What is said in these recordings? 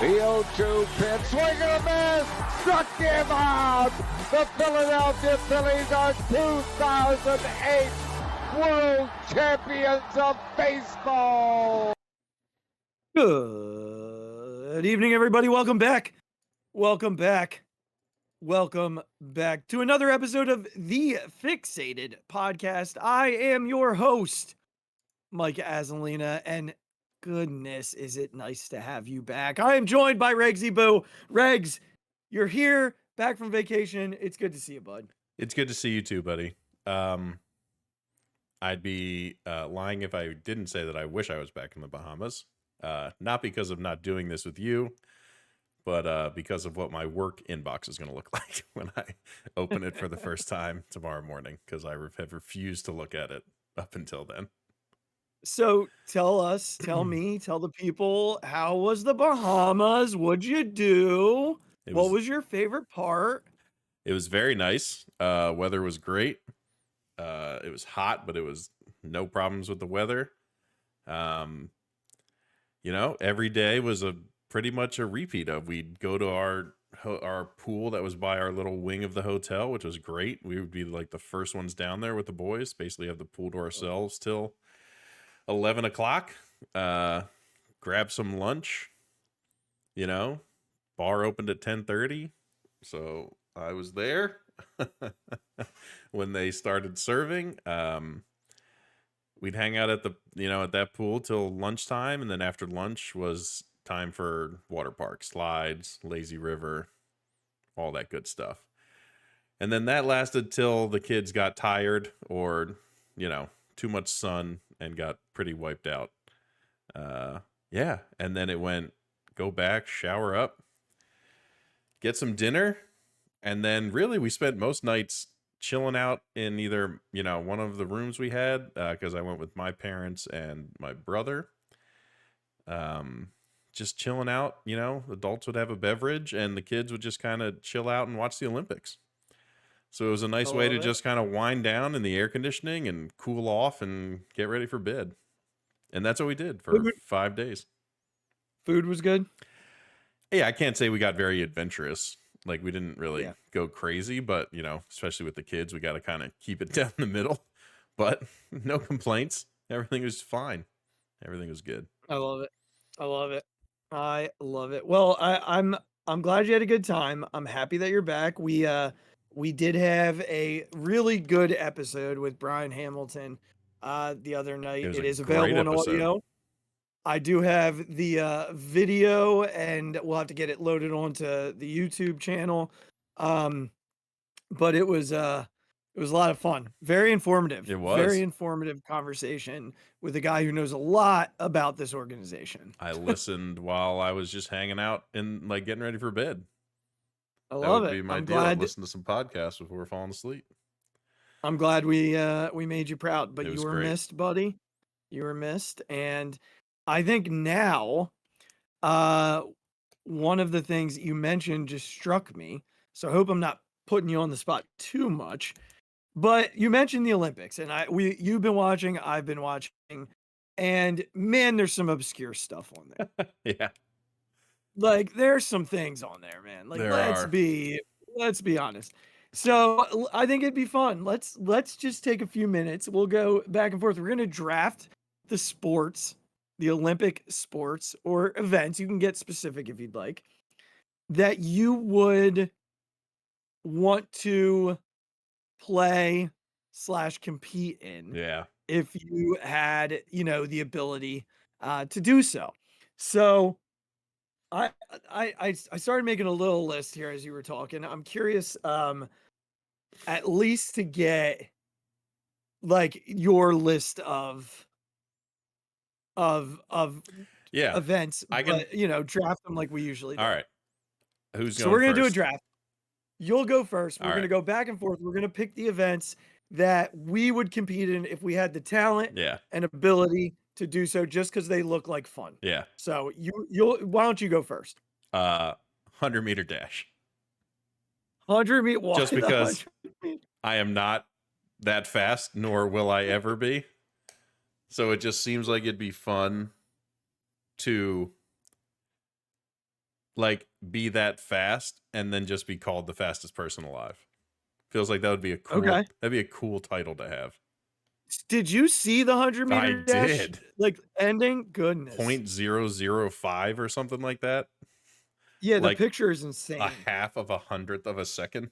The 0-2 pitch, swing and a miss, struck him out. The Philadelphia Phillies are 2008 World Champions of Baseball. Good evening, everybody. Welcome back. Welcome back to another episode of the Phixated Podcast. I am your host, Mike Azalina, and goodness, is it nice to have you back. I am joined by Regzy Boo. Regz, you're here, back from vacation. It's good to see you, bud. It's good to see you too, buddy. I'd be lying if I didn't say that I wish I was back in the Bahamas. Not because of not doing this with you, but because of what my work inbox is going to look like when I open it for the first time tomorrow morning, because I have refused to look at it up until then. So tell me, tell the people, how was the Bahamas? What'd you do? What was your favorite part? It was very nice. Weather was great. It was hot, but it was no problems with the weather. Every day was pretty much a repeat of, we'd go to our pool that was by our little wing of the hotel, which was great. We would be like the first ones down there with the boys, basically have the pool to ourselves till 11 o'clock. Grab some lunch, bar opened at 10:30. So I was there when they started serving. We'd hang out at at that pool till lunchtime, and then after lunch was time for water park, slides, lazy river, all that good stuff. And then that lasted till the kids got tired or, too much sun and got pretty wiped out. And then it went, go back, shower up, get some dinner. And then really we spent most nights chilling out in either, one of the rooms we had, because I went with my parents and my brother. Just chilling out, adults would have a beverage and the kids would just kind of chill out and watch the Olympics. So it was a nice way to just kind of wind down in the air conditioning and cool off and get ready for bed. And that's what we did for 5 days. Food was good? Yeah, I can't say we got very adventurous. Like, we didn't really go crazy, but, especially with the kids, we got to kind of keep it down the middle. But no complaints. Everything was fine. Everything was good. I love it. Well, I'm glad you had a good time. I'm happy that you're back. We did have a really good episode with Brian Hamilton the other night. It is available on audio. I do have the video, and we'll have to get it loaded onto the YouTube channel. But it was a lot of fun. Very informative. It was. Very informative conversation with a guy who knows a lot about this organization. I listened while I was just hanging out and getting ready for bed. I love it. That would be my deal. I'd listen to some podcasts before falling asleep. I'm glad we made you proud, but you were great. missed, buddy. You were missed. And I think now, one of the things you mentioned just struck me. So I hope I'm not putting you on the spot too much, but you mentioned the Olympics, and you've been watching, I've been watching, and man, there's some obscure stuff on there. Yeah. There's some things on there, man. Let's be honest. So I think it'd be fun. Let's just take a few minutes. We'll go back and forth. We're gonna draft the sports, the Olympic sports or events. You can get specific if you'd like, that you would want to play / compete in. Yeah. If you had, the ability to do so. So I started making a little list here as you were talking. I'm curious, at least to get your list of events. I can, draft them like we usually do. All right. Who's going So we're gonna do a first? draft. You'll go first. We're All gonna right. go back and forth. We're gonna pick the events that we would compete in if we had the talent and ability to do so, just because they look like fun. Yeah. So why don't you go first? 100-meter dash. 100 meter. Just because I am not that fast, nor will I ever be. So it just seems like it'd be fun to like be that fast and then just be called the fastest person alive. Feels like that would be a cool. Okay. That'd be a cool title to have. Did you see the 100-meter I dash did. like ending? Goodness. 0.005 or something like that. Yeah, the like picture is insane. A half of a hundredth of a second.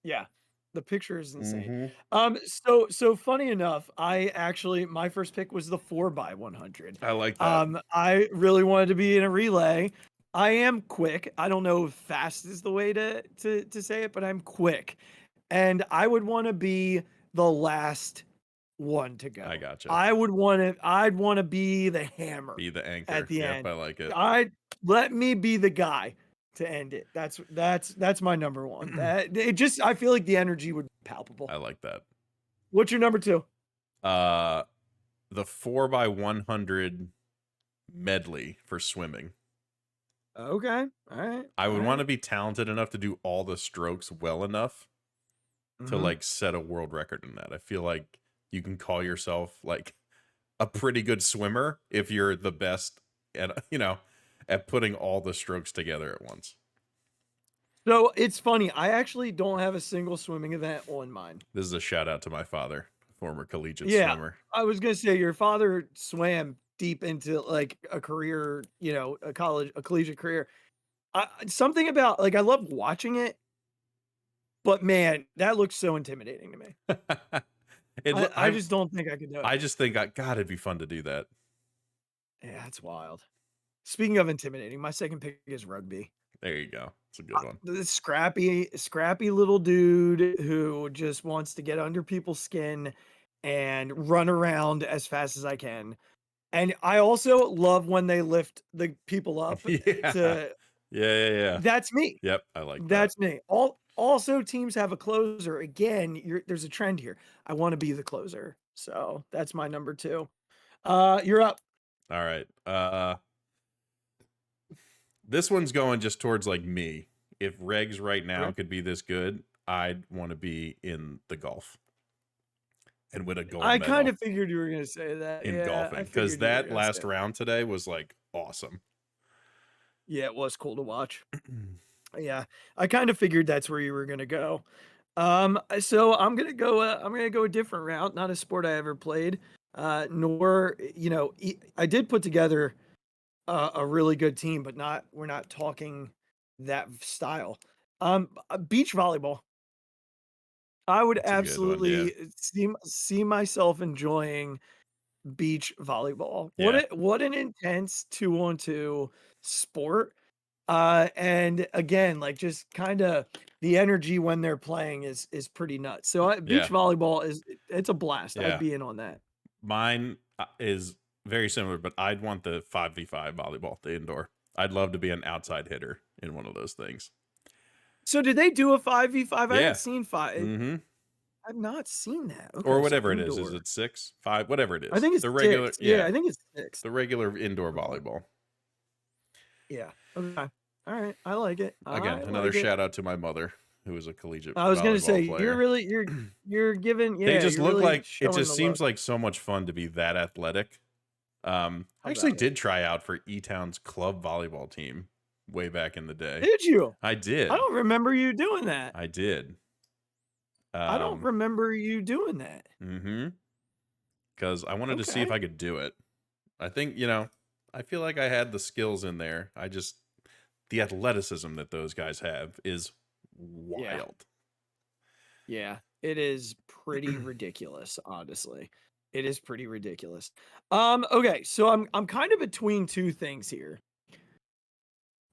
Yeah. The picture is insane. Mm-hmm. So funny enough, my first pick was the 4x100. I like that. I really wanted to be in a relay. I am quick. I don't know if fast is the way to say it, but I'm quick. And I would want to be the last one to go. I gotcha. I'd want to be the hammer. Be the anchor at the yep, end. I like it. Let me be the guy to end it. That's my number one. I feel like the energy would be palpable. I like that. What's your number two? The 4x100 medley for swimming. Okay. All right. I would want to be talented enough to do all the strokes well enough to like set a world record in that. I feel like you can call yourself like a pretty good swimmer if you're the best at, at putting all the strokes together at once. So it's funny. I actually don't have a single swimming event on mine. This is a shout out to my father, former collegiate swimmer. I was going to say your father swam deep into like a career, a collegiate career. Something about like, I love watching it, but man, that looks so intimidating to me. I just don't think I could do it. I just think, God, it'd be fun to do that. Yeah, it's wild. Speaking of intimidating, my second pick is rugby. There you go. It's a good one. The scrappy little dude who just wants to get under people's skin and run around as fast as I can. And I also love when they lift the people up. Yeah. That's me. Yep, I like that. That's me. Also, teams have a closer. Again, there's a trend here. I want to be the closer. So that's my number two. You're up. All right. This one's going just towards like me. If Regz right now could be this good, I'd want to be in the golf and win a gold medal. I kind of figured you were going to say that in golfing, because that last round today was like awesome. Yeah, it was cool to watch. Yeah, I kind of figured that's where you were going to go. So I'm going to go a different route, not a sport I ever played. I did put together a really good team, but we're not talking that style. Beach volleyball. I would absolutely see myself enjoying beach volleyball. Yeah. What an intense 2-on-2 sport. And again, like just kind of the energy when they're playing is pretty nuts. So beach volleyball it's a blast. Yeah. I'd be in on that. Mine is very similar, but I'd want the 5v5 volleyball, the indoor. I'd love to be an outside hitter in one of those things. So did they do a 5v5? I haven't seen 5. Mm-hmm. I've not seen that. Okay, or whatever it is. Is it 6, 5, whatever it is? I think it's the regular. 6. Yeah, I think it's 6. The regular indoor volleyball. Yeah. Okay. All right. I like it. Again, another shout out to my mother, who was a collegiate. I was going to say player. you're giving. Yeah, they just look really like it. Just seems look. like so much fun to be that athletic. I actually did try out for E-Town's club volleyball team way back in the day. Did you? I did. I don't remember you doing that. I did. I don't remember you doing that. Mm-hmm. Because I wanted to see if I could do it. I think, I feel like I had the skills in there. The athleticism that those guys have is wild. Yeah, it is pretty ridiculous, honestly. It is pretty ridiculous. Okay, so I'm kind of between two things here.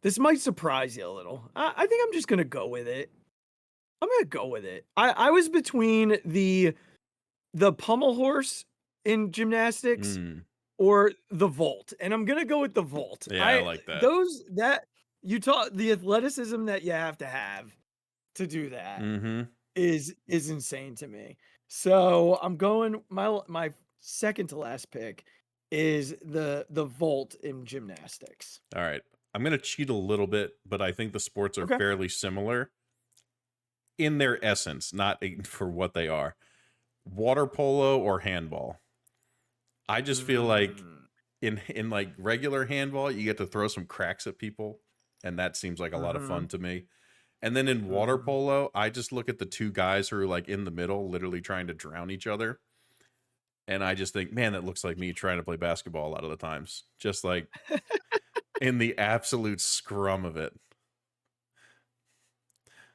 This might surprise you a little. I think I'm just gonna go with it. I'm gonna go with it. I was between the pommel horse in gymnastics or the vault, and I'm gonna go with the vault. Yeah, I like that. The athleticism that you have to do that is insane to me. So I'm going my second to last pick is the vault in gymnastics. All right. I'm going to cheat a little bit, but I think the sports are fairly similar in their essence, not for what they are. Water polo or handball. I just feel like in like regular handball, you get to throw some cracks at people and that seems like a lot of Mm-hmm. fun to me. And then in water polo, I just look at the two guys who are like in the middle, literally trying to drown each other. And I just think, man, that looks like me trying to play basketball a lot of the times. Just like in the absolute scrum of it.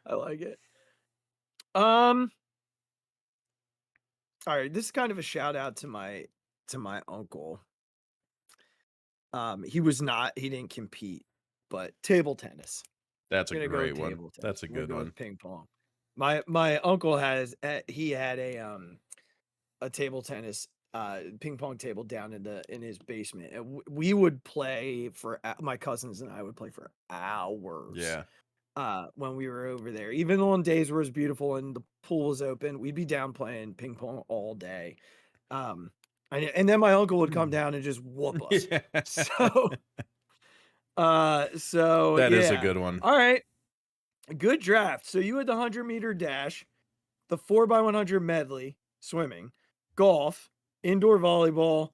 I like it. All right, this is kind of a shout out to my uncle. He didn't compete, but table tennis. That's a I'm gonna go great with one. table tennis. That's a I'm gonna good go one. with ping pong. My uncle had a table tennis ping pong table down in his basement, and we would play for my cousins and I would play for hours. Yeah. When we were over there, even on days where it was beautiful and the pool was open, we'd be down playing ping pong all day. And then my uncle would come down and just whoop us. Yeah. So That is a yeah. good one. All right. Good draft. So you had the 100-meter dash, the 4x100 medley, swimming, golf, indoor volleyball,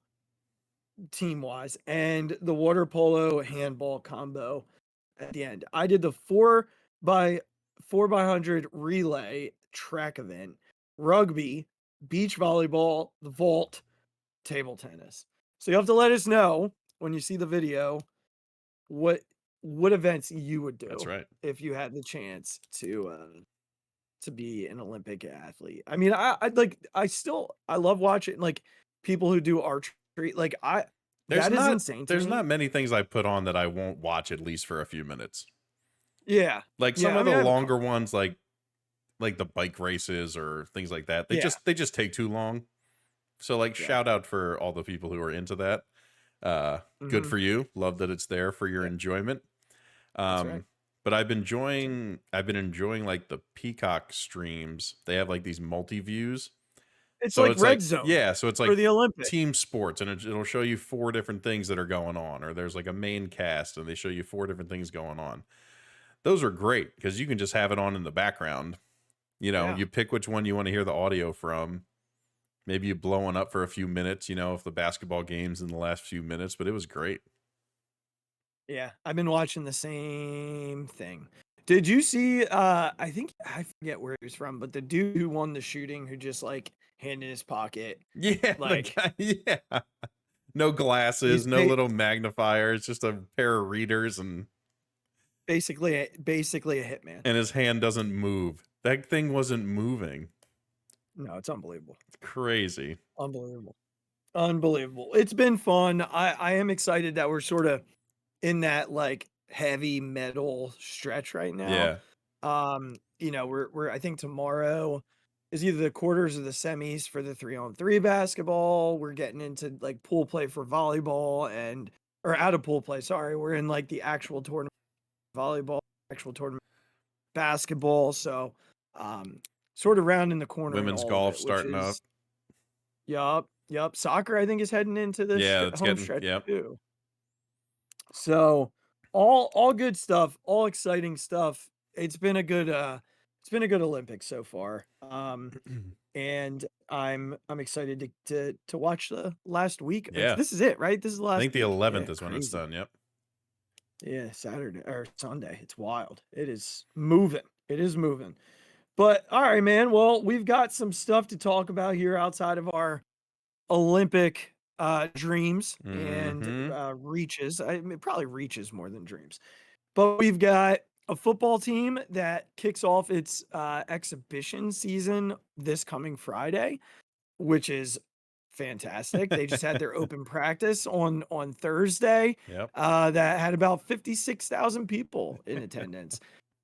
team-wise, and the water polo handball combo at the end. I did the 4x100 relay track event, rugby, beach volleyball, the vault, table tennis. So you have to let us know when you see the video what events you would do. That's right. If you had the chance to be an Olympic athlete. I mean, I love watching like people who do archery. Like that is insane. There's not many things I put on that I won't watch at least for a few minutes. Yeah. Like some of the longer ones, like the bike races or things like that. They just take too long. So like shout out for all the people who are into that. Good for you. Love that it's there for your enjoyment. That's right. But I've been enjoying like the Peacock streams. They have like these multi-views. It's like Red Zone. Yeah, so it's like for the Olympics. Team sports, and it'll show you 4 different things that are going on, or there's like a main cast and they show you 4 different things going on. Those are great because you can just have it on in the background. You know, you pick which one you want to hear the audio from. Maybe you blow one up for a few minutes, if the basketball game's in the last few minutes, but it was great. Yeah, I've been watching the same thing. Did you see, I forget where he was from, but the dude who won the shooting who just like hand in his pocket. Yeah, like yeah. No glasses, no little magnifier. It's just a pair of readers and basically a hitman. And his hand doesn't move. That thing wasn't moving. No, it's unbelievable. It's crazy. Unbelievable. It's been fun. I am excited that we're sort of in that like heavy metal stretch right now. Yeah. We're I think tomorrow is either the quarters or the semis for the 3-on-3 basketball. We're getting into like pool play for volleyball or out of pool play. Sorry, we're in like the actual tournament volleyball, actual tournament basketball. So, sort of rounding the corner. Women's golf starting up. Yup. Soccer, I think, is heading into this home stretch too. So, all good stuff, all exciting stuff. It's been a good Olympics so far. And I'm excited to watch the last week. Yeah. This is it, right? This is the last. I think the 11th is when it's done. Yep. Yeah, Saturday or Sunday. It's wild. It is moving. But all right, man. Well, we've got some stuff to talk about here outside of our Olympic dreams and reaches. I mean, probably reaches more than dreams. But we've got a football team that kicks off its exhibition season this coming Friday, which is fantastic. They just had their open practice on Thursday. Yep. That had about 56,000 people in attendance.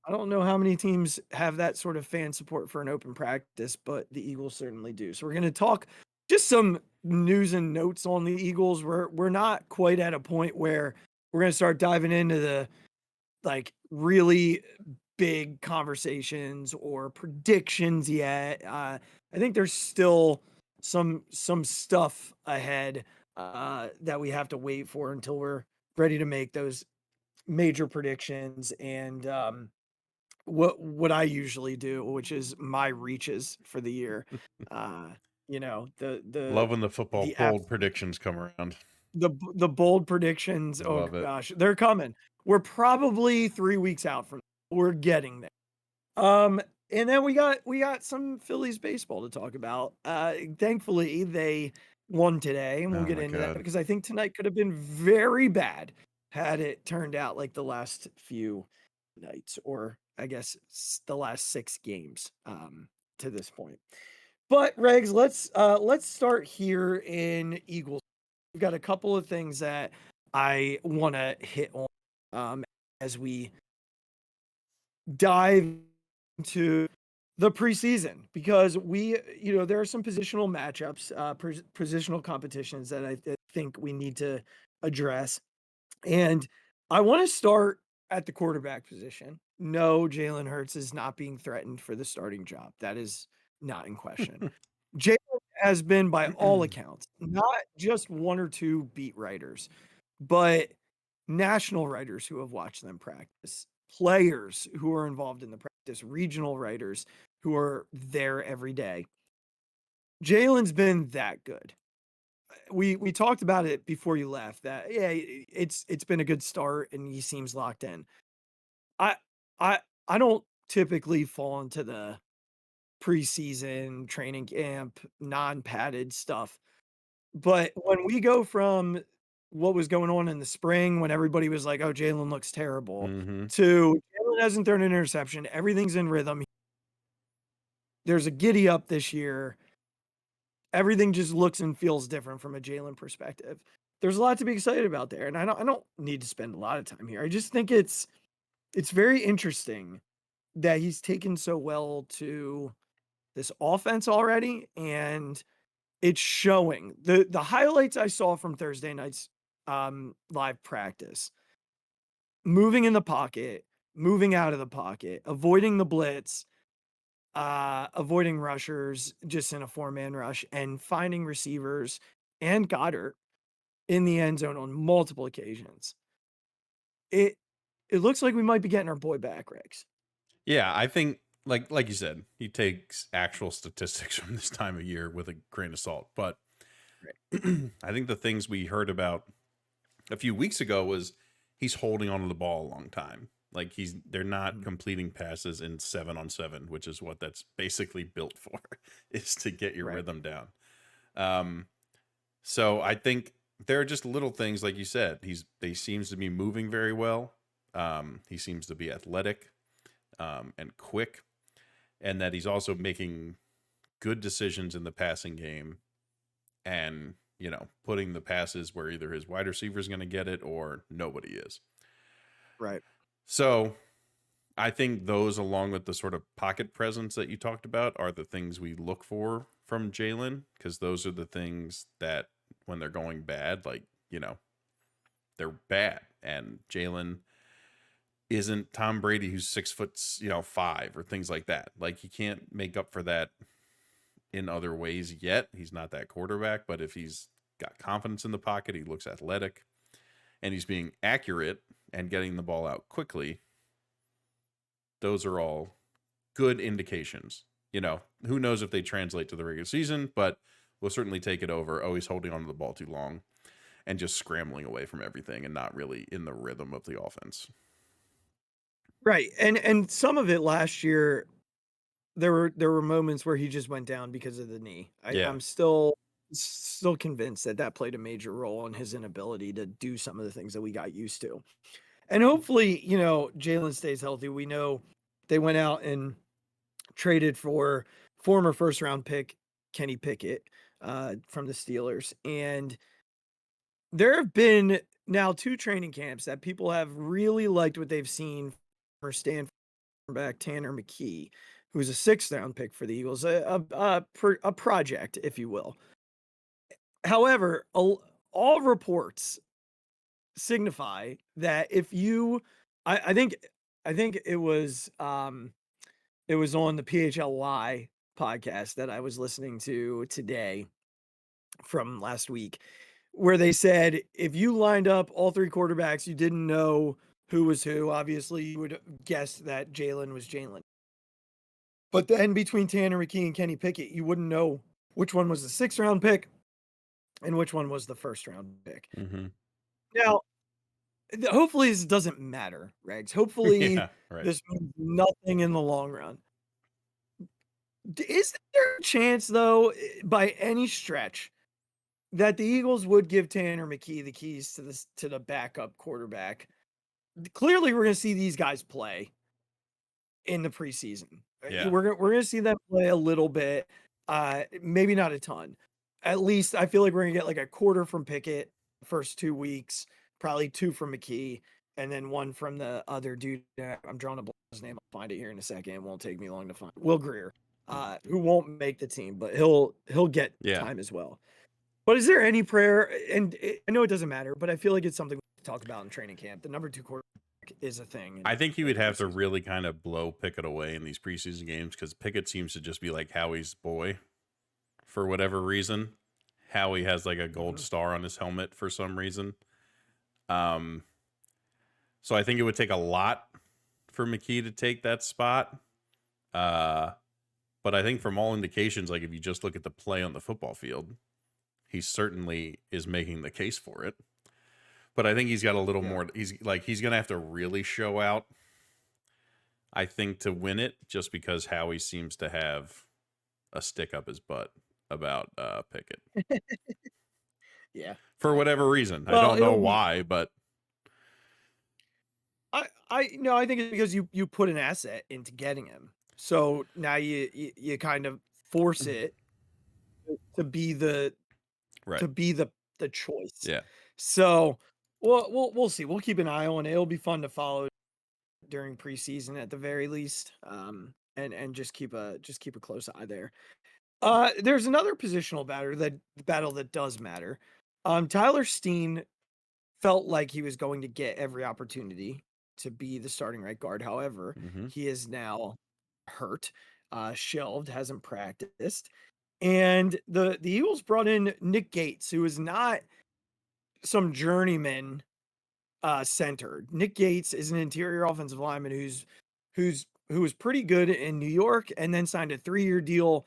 I don't know how many teams have that sort of fan support for an open practice, but the Eagles certainly do. So we're going to talk just some news and notes on the Eagles. We're not quite at a point where we're going to start diving into the like really big conversations or predictions yet. I think there's still some stuff ahead that we have to wait for until we're ready to make those major predictions and what I usually do, which is my reaches for the year. The love when the football bold predictions come around. the bold predictions. I Oh love it. gosh, they're coming. We're probably 3 weeks out from. We're getting there. And then we got some Phillies baseball to talk about. Thankfully they won today, and we'll Oh get my into that God. because I think tonight could have been very bad had it turned out like the last few nights, or I guess the last 6 games to this point. But Regs, let's start here in Eagles. We've got a couple of things that I want to hit on as we dive into the preseason, because there are some positional matchups, positional competitions that I think we need to address. And I want to start at the quarterback position. No, Jalen Hurts is not being threatened for the starting job. That is not in question. Jalen has been, by all accounts, not just one or two beat writers, but national writers who have watched them practice, players who are involved in the practice, regional writers who are there every day. Jalen's been that good. We talked about it before you left that it's been a good start and he seems locked in. I I I don't typically fall into the preseason training camp non-padded stuff. But when we go from what was going on in the spring when everybody was like, "Oh, Jalen looks terrible," Mm-hmm. to Jalen hasn't thrown an interception, everything's in rhythm. There's a giddy up this year. Everything just looks and feels different from a Jalen perspective. There's a lot to be excited about there, and I don't need to spend a lot of time here. I just think it's very interesting that he's taken so well to this offense already, and it's showing. The highlights I saw from Thursday night's live practice, moving in the pocket, moving out of the pocket, avoiding the blitz, avoiding rushers just in a 4-man rush, and finding receivers and Goddard in the end zone on multiple occasions. It it looks like we might be getting our boy back, Rex. Yeah, I think like you said, he takes actual statistics from this time of year with a grain of salt. But I think the things we heard about a few weeks ago was he's holding onto the ball a long time. Like they're not completing passes in 7-on-7, which is what that's basically built for, is to get your rhythm down. So I think there are just little things, like you said. He seems to be moving very well. He seems to be athletic and quick, and that he's also making good decisions in the passing game, and putting the passes where either his wide receiver is going to get it or nobody is. Right. So I think those, along with the sort of pocket presence that you talked about, are the things we look for from Jalen, because those are the things that when they're going bad, they're bad. And Jalen isn't Tom Brady, who's 6'5" or things like that. Like, he can't make up for that in other ways yet. He's not that quarterback, but if he's got confidence in the pocket, he looks athletic, and he's being accurate and getting the ball out quickly, those are all good indications. Who knows if they translate to the regular season, but we'll certainly take it over always holding onto the ball too long and just scrambling away from everything and not really in the rhythm of the offense. Right. And some of it last year, there were moments where he just went down because of the knee. I'm still convinced that played a major role in his inability to do some of the things that we got used to. And hopefully, Jalen stays healthy. We know they went out and traded for former first round pick Kenny Pickett from the Steelers. And there have been now 2 training camps that people have really liked what they've seen for Stanford back Tanner McKee, who's a 6th round pick for the Eagles, a project, if you will. However, all reports signify that if you, I think it was on the PHLY podcast that I was listening to today from last week, where they said if you lined up all 3 quarterbacks, you didn't know who was who. Obviously, you would guess that Jalen was Jalen. But then between Tanner McKee and Kenny Pickett, you wouldn't know which one was the 6th round pick and which one was the first round pick. Mm-hmm. Now, hopefully this doesn't matter, Regz. Hopefully Yeah, right. this means nothing in the long run. Is there a chance, though, by any stretch, that the Eagles would give Tanner McKee the keys to the backup quarterback? Clearly, we're going to see these guys play in the preseason. Yeah. We're going to see them play a little bit, maybe not a ton. At least I feel like we're going to get like a quarter from Pickett first 2 weeks, probably 2 from McKee, and then 1 from the other dude. I'm drawing a blank on his name. I'll find it here in a second. It won't take me long to find. Will Greer, who won't make the team, but he'll get time as well. But is there any prayer? And I know it doesn't matter, but I feel like it's something we talk about in training camp. The number 2 quarterback is a thing. I think you would have to really kind of blow Pickett away in these preseason games because Pickett seems to just be like Howie's boy for whatever reason. Howie has like a gold star on his helmet for some reason. So I think it would take a lot for McKee to take that spot. But I think from all indications, like if you just look at the play on the football field, he certainly is making the case for it. But I think he's got a little more. He's going to have to really show out, I think, to win it, just because Howie seems to have a stick up his butt about Pickett. Yeah. For whatever reason. I don't know why, but I think it's because you put an asset into getting him. So now you kind of force it to be the choice. Yeah. So we'll see. We'll keep an eye on it. It'll be fun to follow during preseason at the very least. And just keep a close eye there. There's another positional battle that does matter. Tyler Steen felt like he was going to get every opportunity to be the starting right guard. However, he is now hurt, shelved, hasn't practiced. And the Eagles brought in Nick Gates, who is not some journeyman center. Nick Gates is an interior offensive lineman who was pretty good in New York and then signed a 3-year deal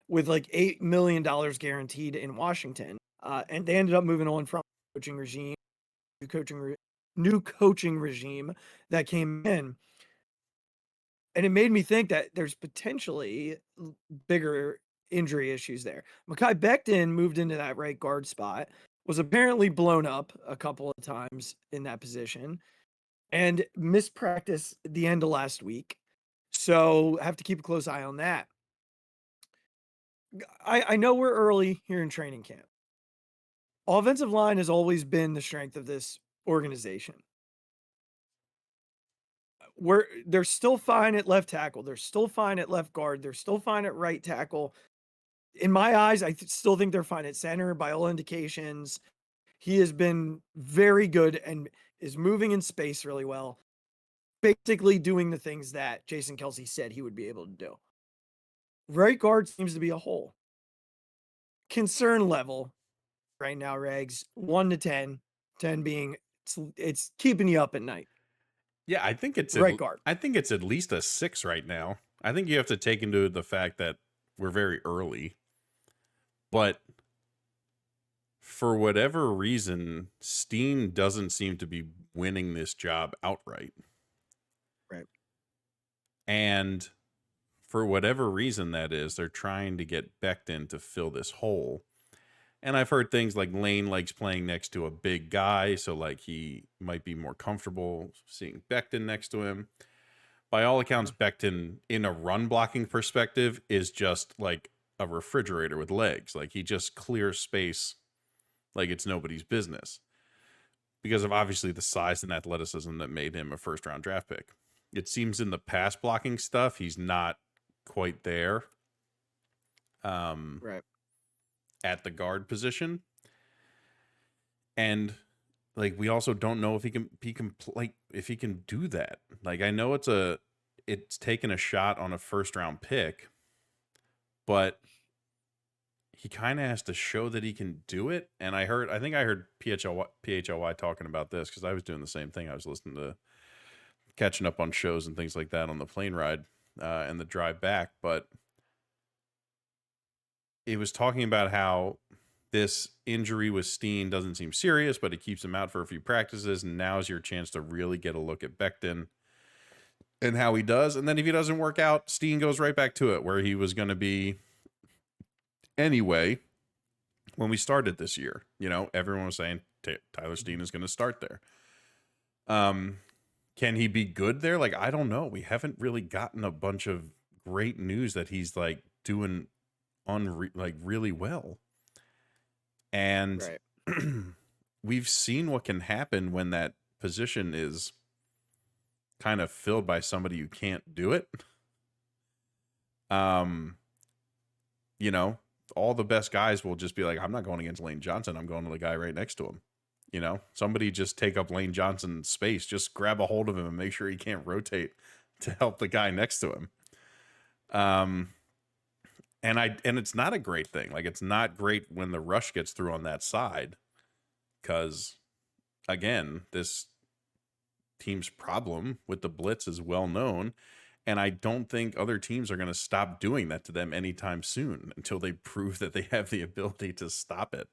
with like $8 million guaranteed in Washington. And they ended up moving on from new coaching regime that came in. And it made me think that there's potentially bigger injury issues there. Mekhi Becton moved into that right guard spot, was apparently blown up a couple of times in that position, and missed practice at the end of last week. So have to keep a close eye on that. I know we're early here in training camp. Offensive line has always been the strength of this organization. They're still fine at left tackle. They're still fine at left guard. They're still fine at right tackle. In my eyes, I still think they're fine at center. By all indications, he has been very good and is moving in space really well. Basically doing the things that Jason Kelce said he would be able to do. Right guard seems to be a hole. Concern level right now, Regz, 1 to 10, 10 being it's keeping you up at night. Yeah, I think it's right guard. I think it's at least a 6 right now. I think you have to take into the fact that we're very early. But for whatever reason, Steen doesn't seem to be winning this job outright. Right. And for whatever reason that is, they're trying to get Becton to fill this hole. And I've heard things like Lane likes playing next to a big guy, so like he might be more comfortable seeing Becton next to him. By all accounts, Becton, in a run blocking perspective, is just like a refrigerator with legs. Like he just clears space like it's nobody's business. Because of obviously the size and athleticism that made him a first-round draft pick. It seems in the pass blocking stuff, he's not quite there. Right. At the guard position. And like we also don't know if he can if he can do that. Like I know it's taken a shot on a first round pick, but he kind of has to show that he can do it. And I think I heard PHLY talking about this because I was doing the same thing. I was listening to catching up on shows and things like that on the plane ride and the drive back, but it was talking about how this injury with Steen doesn't seem serious, but it keeps him out for a few practices. And now's your chance to really get a look at Becton and how he does. And then if he doesn't work out, Steen goes right back to it where he was going to be anyway when we started this year. You know, everyone was saying Tyler Steen is going to start there. Can he be good there? Like, I don't know. We haven't really gotten a bunch of great news that he's like doing really well. And Right. we've seen what can happen when that position is kind of filled by somebody who can't do it. You know, all the best guys will just be like, I'm not going against Lane Johnson. I'm going to the guy right next to him. You know, somebody just take up Lane Johnson's space, just grab a hold of him and make sure he can't rotate to help the guy next to him. And it's not a great thing. Like, it's not great when the rush gets through on that side, because again, this team's problem with the blitz is well known. And I don't think other teams are going to stop doing that to them anytime soon until they prove that they have the ability to stop it.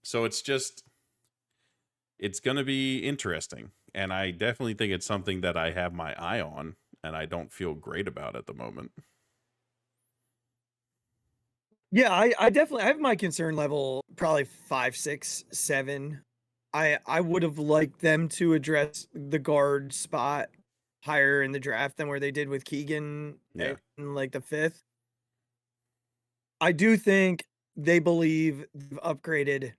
So it's going to be interesting. And I definitely think it's something that I have my eye on, and I don't feel great about at the moment. Yeah, I definitely have my concern level probably 5, 6, 7. I would have liked them to address the guard spot higher in the draft than where they did with Keegan in like the 5th. I do think they believe they've upgraded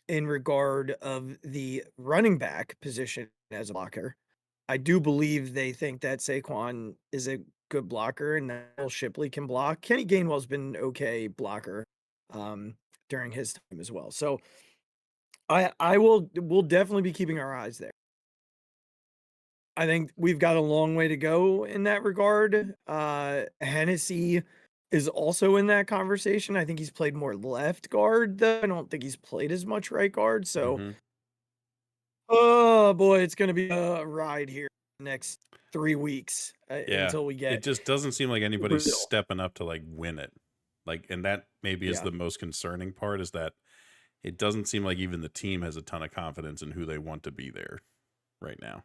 in regard of the running back position as a blocker. I do believe they think that Saquon is a good blocker and that Will Shipley can block. Kenny Gainwell's been an okay blocker during his time as well. So we'll definitely be keeping our eyes there. I think we've got a long way to go in that regard. Hennessy is also in that conversation. I think he's played more left guard, though. I don't think he's played as much right guard. So, oh boy, it's going to be a ride here the next 3 weeks until we get. It just doesn't seem like anybody's stepping up to like win it. Like, and that maybe is the most concerning part, is that it doesn't seem like even the team has a ton of confidence in who they want to be there right now.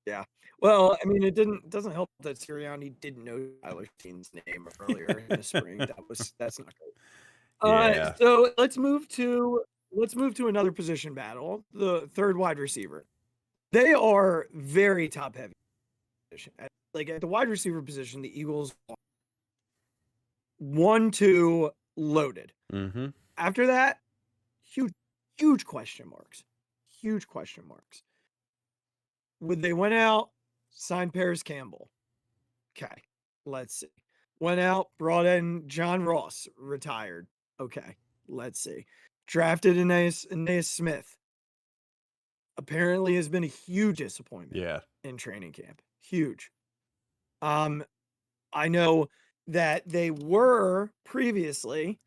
Yeah. Well, I mean, it doesn't help that Sirianni didn't know Tyler Steen's name earlier in the spring. That's not great. So let's move to another position battle, the third wide receiver. They are very top heavy position. Like at the wide receiver position, the Eagles are 1, 2 loaded. After that, huge question marks. Huge question marks. When they went out, signed Paris Campbell. Okay, let's see. Went out, brought in John Ross, retired. Okay, let's see. Drafted Aeneas Smith. Apparently has been a huge disappointment in training camp. Huge. I know that they were previously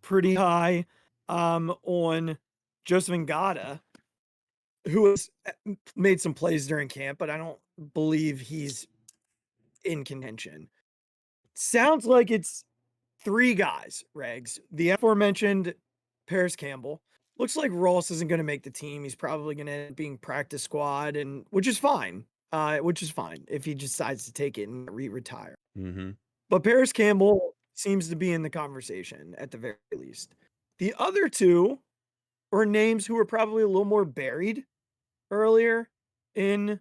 pretty high on Joseph Ngata, who has made some plays during camp, but I don't believe he's in contention. Sounds like it's 3 guys, Regz. The aforementioned Paris Campbell. Looks like Ross isn't going to make the team. He's probably going to end up being practice squad, and which is fine. If he decides to take it and retire. But Paris Campbell seems to be in the conversation at the very least. The other 2 are names who are probably a little more buried earlier in,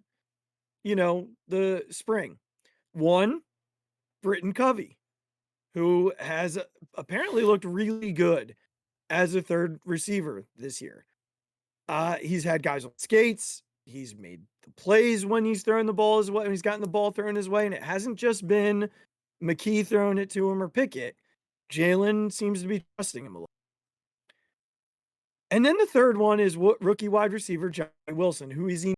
the spring. One, Britton Covey, who has apparently looked really good as a third receiver this year. He's had guys on skates. He's made the plays when he's throwing the ball as well. When he's gotten the ball thrown his way, and it hasn't just been McKee throwing it to him or Pickett. Jalen seems to be trusting him a little. And then the third one is rookie wide receiver Johnny Wilson, who is a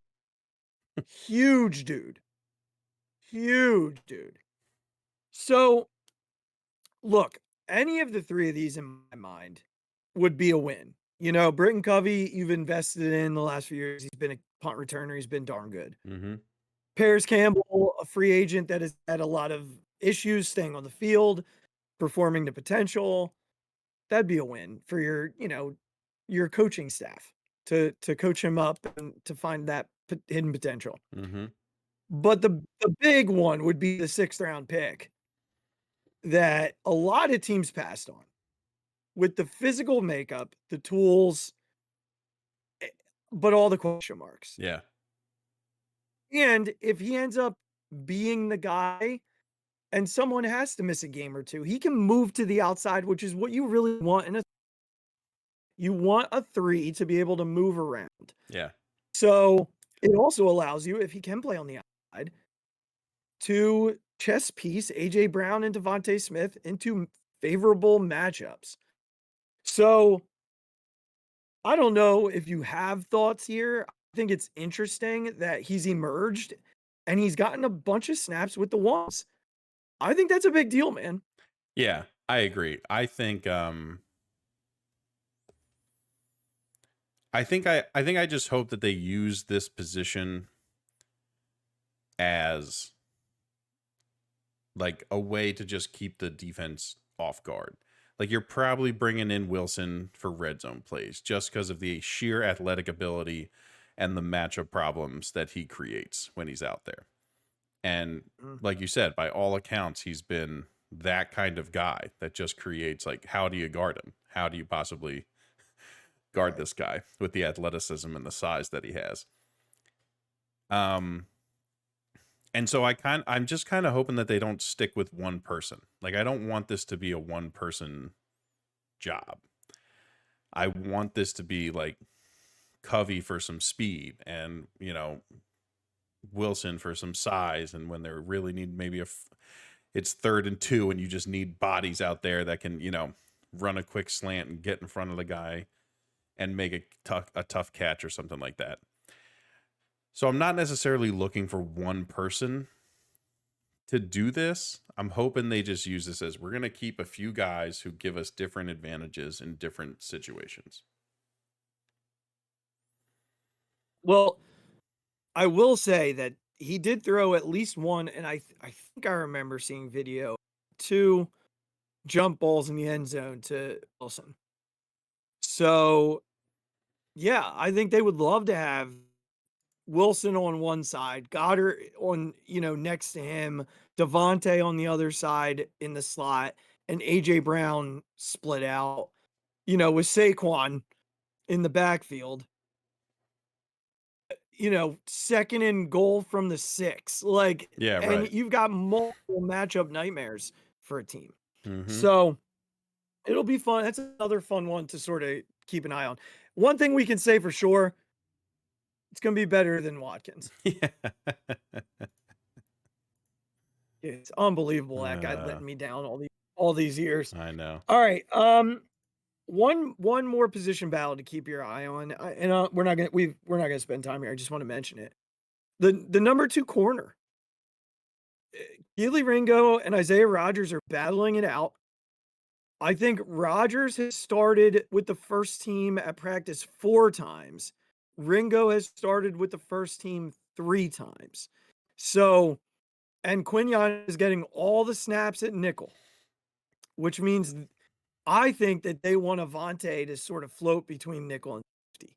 huge dude. Huge dude. So, look, any of the 3 of these in my mind would be a win. Britton Covey, you've invested in the last few years. He's been a punt returner. He's been darn good. Paris Campbell, a free agent that has had a lot of issues staying on the field. performing to potential, that'd be a win for your coaching staff to coach him up and to find that hidden potential. Mm-hmm. But the big one would be the 6th round pick that a lot of teams passed on with the physical makeup, the tools, but all the question marks. Yeah. And if he ends up being the guy and someone has to miss a game or two, he can move to the outside, which is what you really want you want a 3 to be able to move around. Yeah. So it also allows you, if he can play on the outside, to chess piece AJ Brown and Devontae Smith into favorable matchups. So I don't know if you have thoughts here. I think it's interesting that he's emerged and he's gotten a bunch of snaps with the ones. I think that's a big deal, man. Yeah, I agree. I think I just hope that they use this position as like a way to just keep the defense off guard. Like you're probably bringing in Wilson for red zone plays just because of the sheer athletic ability and the matchup problems that he creates when he's out there. And like you said, by all accounts, he's been that kind of guy that just creates like, how do you guard him? How do you possibly guard this guy with the athleticism and the size that he has? And so I'm just kind of hoping that they don't stick with one person. Like, I don't want this to be a one person job. I want this to be like Covey for some speed and, Wilson for some size. And when they really need maybe it's 3rd and 2 and you just need bodies out there that can, run a quick slant and get in front of the guy and make a tough catch or something like that. So I'm not necessarily looking for one person to do this. I'm hoping they just use this as we're going to keep a few guys who give us different advantages in different situations. Well, I will say that he did throw at least one, and I think I remember seeing video, 2 jump balls in the end zone to Wilson. So, yeah, I think they would love to have Wilson on one side, Goddard on, next to him, Devontae on the other side in the slot, and AJ Brown split out, with Saquon in the backfield. 2nd and goal from the 6. Like, yeah, right. And you've got multiple matchup nightmares for a team. Mm-hmm. So it'll be fun. That's another fun one to sort of keep an eye on. One thing we can say for sure, it's going to be better than Watkins. Yeah. It's unbelievable that guy letting me down all these years. I know. All right. One more position battle to keep your eye on, and we're not gonna spend time here. I just want to mention it. The number 2 corner, Keely Ringo and Isaiah Rodgers are battling it out. I think Rodgers has started with the first team at practice 4 times. Ringo has started with the first team 3 times. So, and Quinyon is getting all the snaps at nickel, which means I think that they want Avonte to sort of float between nickel and safety,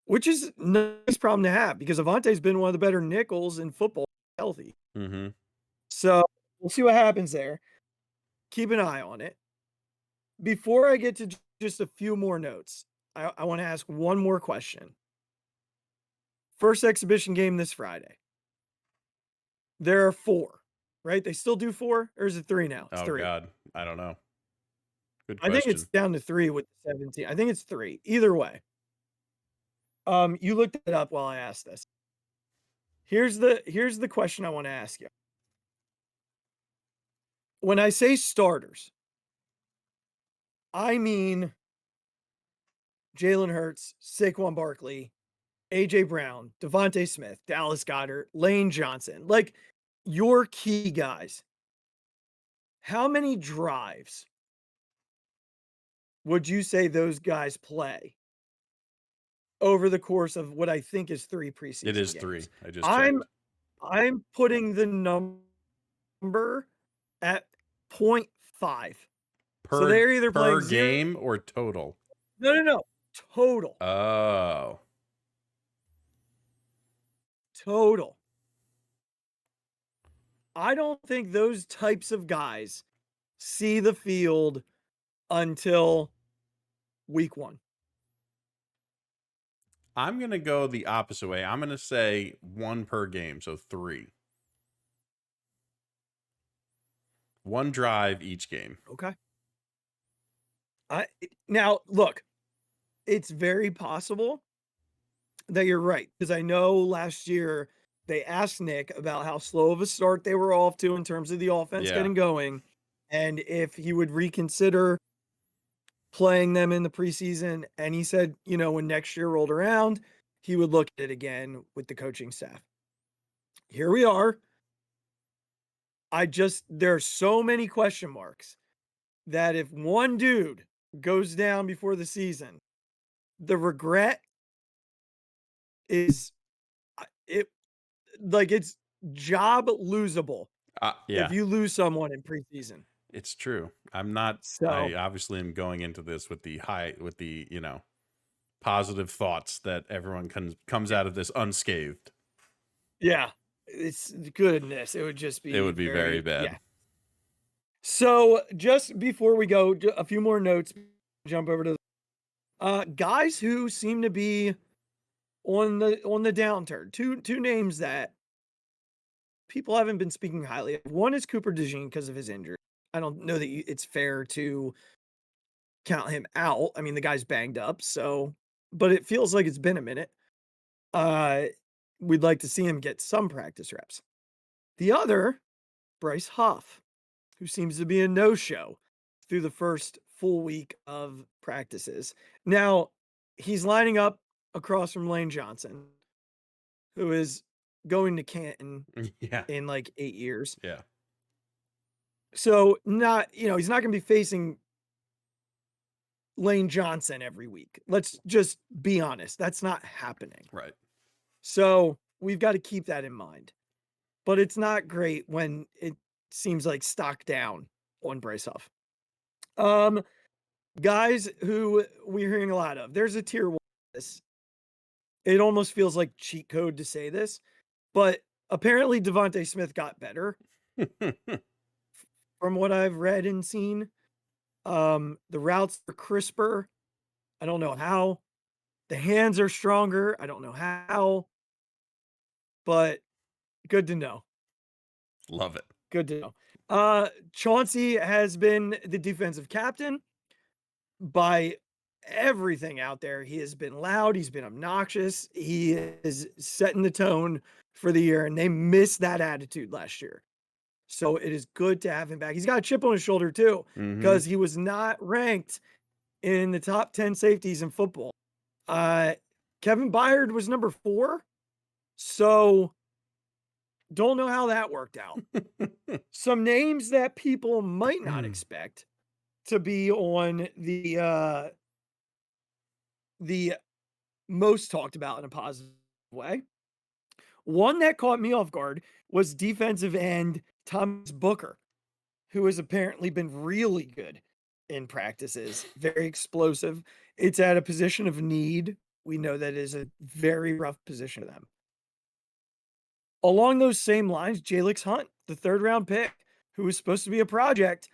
which is a nice problem to have because Avante's been one of the better nickels in football, healthy. Mm-hmm. So we'll see what happens there. Keep an eye on it. Before I get to just a few more notes, I want to ask one more question. First exhibition game this Friday. There are 4, right? They still do 4, or is it 3 now? It's 3. God, I don't know. Good question. I think it's down to 3 with 17. I think it's 3. Either way. You looked it up while I asked this. Here's the question I want to ask you. When I say starters, I mean Jalen Hurts, Saquon Barkley, AJ Brown, Devontae Smith, Dallas Goedert, Lane Johnson, like your key guys. How many drives would you say those guys play over the course of what I think is 3 preseason It is games? 3. I just checked. I'm putting the number at 5. Per, so they're either per playing game or total? No. Total. Oh. Total. I don't think those types of guys see the field until week 1. I'm going to go the opposite way. I'm going to say 1 per game, so 3. 1 drive each game. Okay. Now, look, it's very possible that you're right, because I know last year they asked Nick about how slow of a start they were off to in terms of the offense getting going, and if he would reconsider playing them in the preseason. And he said, when next year rolled around, he would look at it again with the coaching staff. Here we are. There are so many question marks that if one dude goes down before the season, the regret is it's job losable. Yeah. If you lose someone in preseason. It's true. I obviously am going into this with the positive thoughts that everyone comes out of this unscathed. Yeah. It's goodness. It would be very bad. Yeah. So just before we go, a few more notes, jump over to guys who seem to be on the downturn. Two names that people haven't been speaking highly of. One is Cooper DeJean because of his injury. I don't know that it's fair to count him out. I mean, the guy's banged up, but it feels like it's been a minute. We'd like to see him get some practice reps. The other, Bryce Huff, who seems to be a no-show through the first full week of practices. Now, he's lining up across from Lane Johnson, who is going to Canton in like 8 years. Yeah. So he's not going to be facing Lane Johnson every week. Let's just be honest. That's not happening. Right. So we've got to keep that in mind. But it's not great when it seems like stock down on Bryce Huff. Guys who we're hearing a lot of. There's a tier 1. It almost feels like cheat code to say this, but apparently Devontae Smith got better from what I've read and seen. The routes are crisper. I don't know how. The hands are stronger. I don't know how. But good to know. Love it. Good to know. Chauncey has been the defensive captain. By everything out there, he has been loud. He's been obnoxious. He is setting the tone for the year, and they missed that attitude last year. So it is good to have him back. He's got a chip on his shoulder too, because he was not ranked in the top 10 safeties in football. Kevin Byard was number 4. So don't know how that worked out. Some names that people might not expect to be on the most talked about in a positive way. One that caught me off guard was defensive end Thomas Booker, who has apparently been really good in practices, very explosive. It's at a position of need. We know that is a very rough position for them. Along those same lines, Jalix Hunt, the 3rd-round pick, who was supposed to be a project,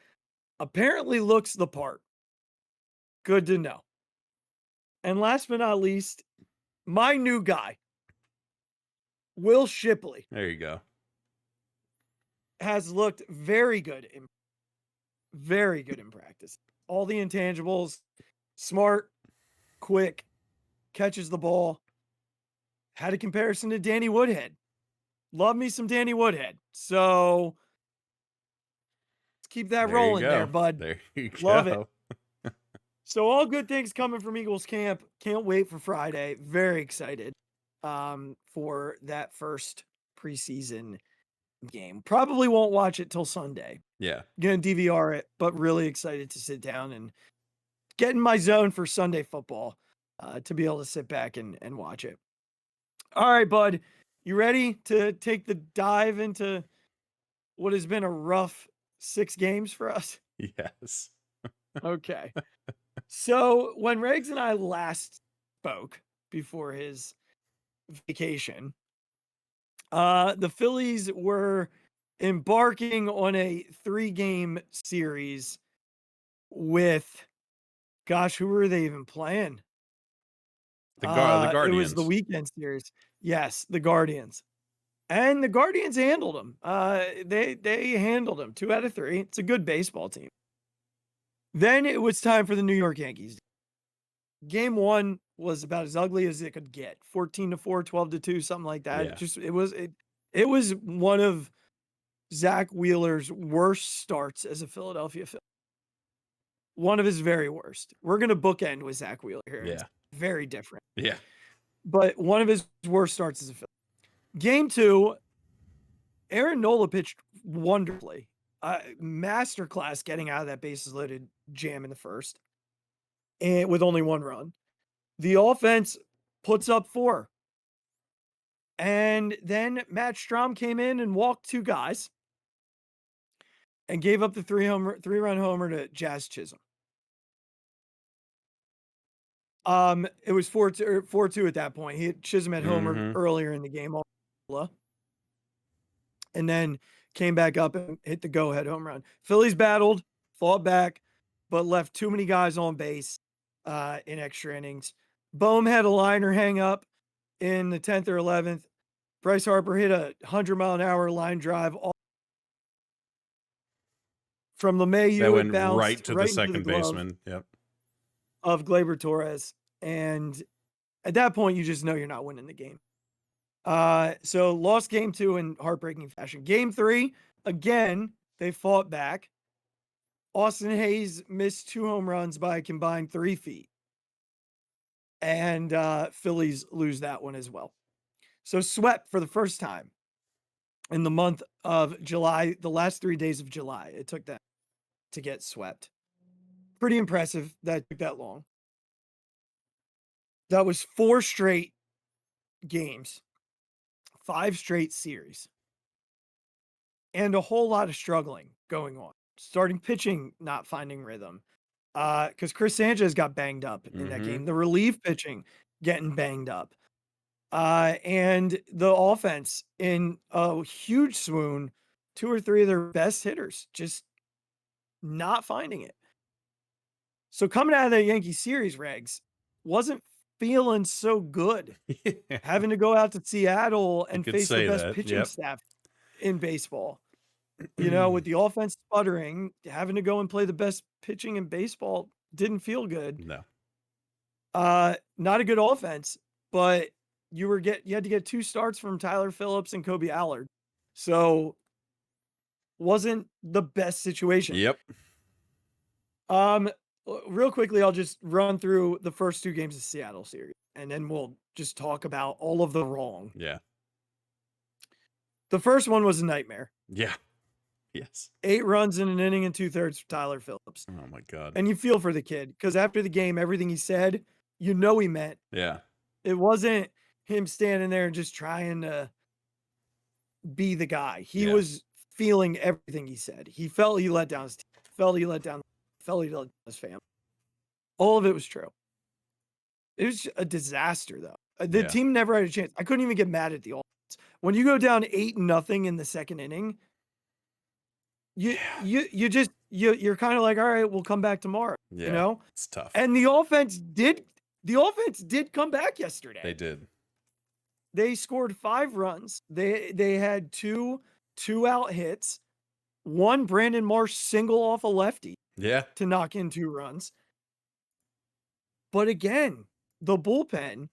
apparently looks the part. Good to know. And last but not least, my new guy, Will Shipley. There you go. Has looked very good in practice. All the intangibles, smart, quick, catches the ball. Had a comparison to Danny Woodhead. Love me some Danny Woodhead. So let's keep that rolling there, bud. There you Love go. it. So all good things coming from Eagles camp. Can't wait for Friday. Very excited for that first preseason game. Probably won't watch it till Sunday. Yeah. Gonna DVR it, but really excited to sit down and get in my zone for Sunday football to be able to sit back and watch it. All right, bud. You ready to take the dive into what has been a rough 6 games for us? Yes. Okay. So when Regz and I last spoke before his vacation, the Phillies were embarking on a 3-game series with, gosh, who were they even playing? The It was the Guardians. weekend series. Yes, the Guardians. And the Guardians handled them. They handled them 2 out of 3. It's a good baseball team. Then it was time for the New York Yankees. Game 1 was about as ugly as it could get. 14-4, 12-2, something like that. Yeah. It was one of Zach Wheeler's worst starts as a Philadelphia Philly. One of his very worst. We're going to bookend with Zach Wheeler here. Yeah. It's very different. Yeah. But one of his worst starts as a Philly. Game 2, Aaron Nola pitched wonderfully. Masterclass getting out of that bases loaded jam in the first, and with only 1 run. The offense puts up 4. And then Matt Strahm came in and walked 2 guys and gave up the 3-run homer to Jazz Chisholm. It was 4-2 at that point. Chisholm had homered earlier in the game, and then came back up and hit the go-ahead home run. Phillies battled, fought back, but left too many guys on base in extra innings. Bohm had a liner hang up in the 10th or 11th. Bryce Harper hit a 100-mile-an-hour line drive from LeMahieu. That went it bounced right to the second glove baseman. Yep. of Gleyber Torres. And at that point, you just know you're not winning the game. So lost game 2 in heartbreaking fashion. Game 3, again, they fought back. Austin Hayes missed 2 home runs by a combined 3 feet. And Phillies lose that one as well. So swept for the first time in the month of July, the last 3 days of July. It took that to get swept. Pretty impressive that it took that long. That was 4 straight games, 5 straight series, and a whole lot of struggling going on. Starting pitching not finding rhythm because Chris Sanchez got banged up in that game. The relief pitching getting banged up. And the offense in a huge swoon, 2 or 3 of their best hitters just not finding it. So coming out of that Yankee series, Regz, wasn't feeling so good. Having to go out to Seattle and face the best pitching staff in baseball. With the offense sputtering, having to go and play the best pitching in baseball didn't feel good. No. Not a good offense, but you had to get 2 starts from Tyler Phillips and Kobe Allard. So wasn't the best situation. Yep. Real quickly, I'll just run through the first 2 games of Seattle series, and then we'll just talk about all of the wrong. Yeah. The first one was a nightmare. Yeah. Yes. 8 runs in an inning and 2/3 for Tyler Phillips. Oh my God. And you feel for the kid because after the game, everything he said, he meant. Yeah. It wasn't him standing there and just trying to be the guy. He was feeling everything he said. He felt he let down his team, felt he let down his family. All of it was true. It was a disaster, though. The team never had a chance. I couldn't even get mad at the offense. When you go down 8-0 in the second inning, you're kind of like, all right, we'll come back tomorrow. Yeah, it's tough. And the offense did come back yesterday. They did. They scored 5 runs. They had 2 2-out hits. 1 Brandon Marsh single off a lefty. Yeah. To knock in 2 runs. But again, the bullpen,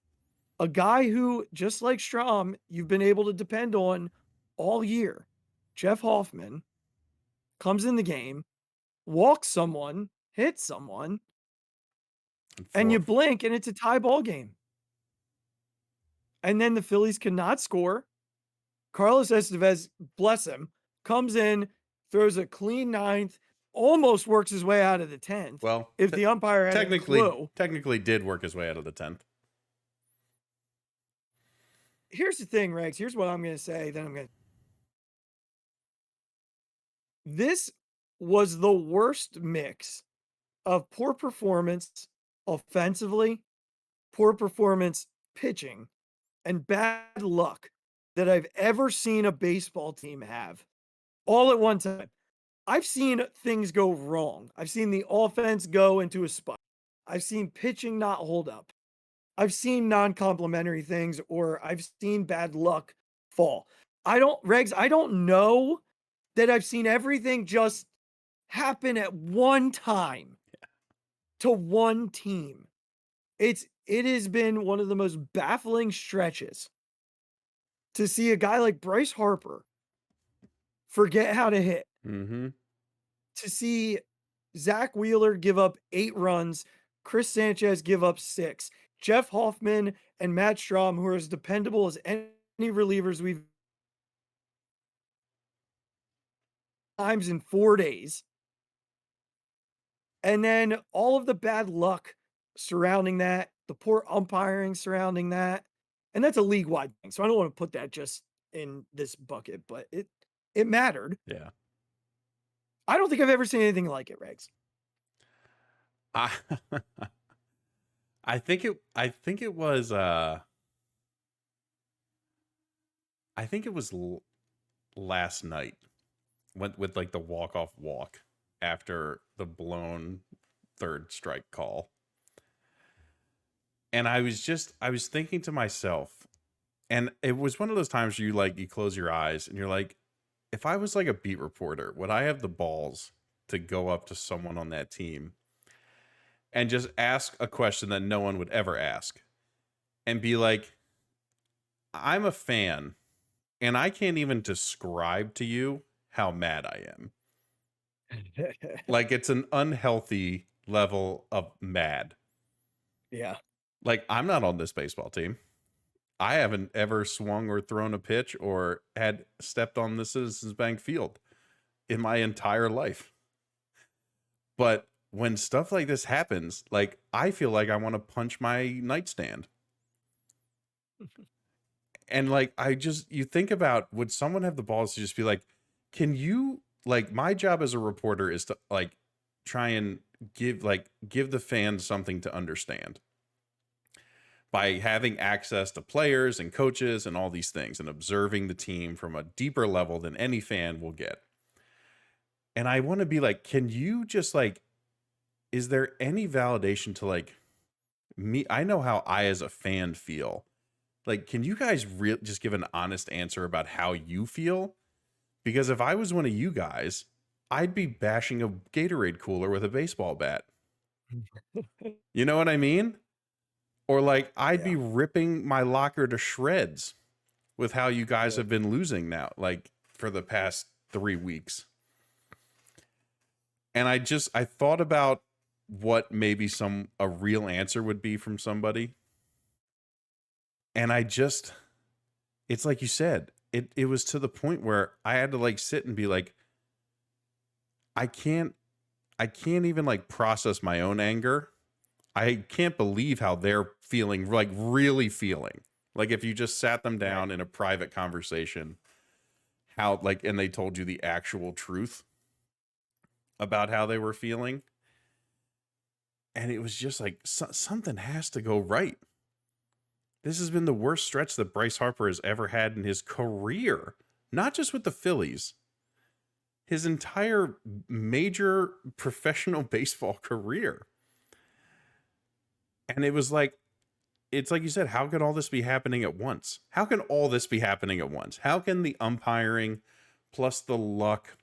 a guy who, just like Strahm, you've been able to depend on all year, Jeff Hoffman, comes in the game, walks someone, hits someone, and you blink and it's a tie ball game. And then the Phillies cannot score. Carlos Estevez, bless him, comes in, throws a clean 9th, almost works his way out of the 10th. Well, if the umpire had a clue. Technically did work his way out of the 10th. Here's the thing, Regz. Here's what I'm going to say. Then I'm going to. This was the worst mix of poor performance offensively, poor performance pitching, and bad luck that I've ever seen a baseball team have all at one time. I've seen things go wrong. I've seen the offense go into a spot. I've seen pitching not hold up. I've seen non-complimentary things, or I've seen bad luck fall. Regs, I don't know that I've seen everything just happen at one time to one team. It has been one of the most baffling stretches to see a guy like Bryce Harper forget how to hit, Mm-hmm. to see Zach Wheeler give up 8 runs, Chris Sanchez give up 6, Jeff Hoffman and Matt Strom, who are as dependable as any relievers we've times in 4 days. And then all of the bad luck surrounding that, the poor umpiring surrounding that. And that's a league-wide thing. So I don't want to put that just in this bucket, but it mattered. Yeah. I don't think I've ever seen anything like it, Regz. I I think it was last night went with like the walk-off walk after the blown third strike call. And I was thinking to myself, and it was one of those times where you close your eyes and you're like, if I was like a beat reporter, would I have the balls to go up to someone on that team and just ask a question that no one would ever ask and be like, I'm a fan and I can't even describe to you how mad I am. Like, it's an unhealthy level of mad. Yeah. Like, I'm not on this baseball team. I haven't ever swung or thrown a pitch or had stepped on the Citizens Bank field in my entire life. But when stuff like this happens, like, I feel like I want to punch my nightstand. And like, you think about, would someone have the balls to just be like, can you, like, my job as a reporter is to like try and give the fans something to understand by having access to players and coaches and all these things and observing the team from a deeper level than any fan will get. And I want to be like, can you just like, is there any validation to like me? I know how I as a fan feel. Like, can you guys just give an honest answer about how you feel? Because if I was one of you guys, I'd be bashing a Gatorade cooler with a baseball bat. You know what I mean? Or like, I'd be ripping my locker to shreds with how you guys have been losing now, like for the past 3 weeks. And I thought about what maybe a real answer would be from somebody. And it's like you said, it was to the point where I had to like sit and be like, I can't even like process my own anger. I can't believe how they're feeling, like really feeling. Like, if you just sat them down in a private conversation, how like, and they told you the actual truth about how they were feeling. And it was just like, something has to go right. This has been the worst stretch that Bryce Harper has ever had in his career, not just with the Phillies, his entire major professional baseball career. And it was like, it's like you said, how could all this be happening at once? How can all this be happening at once? How can the umpiring plus the luck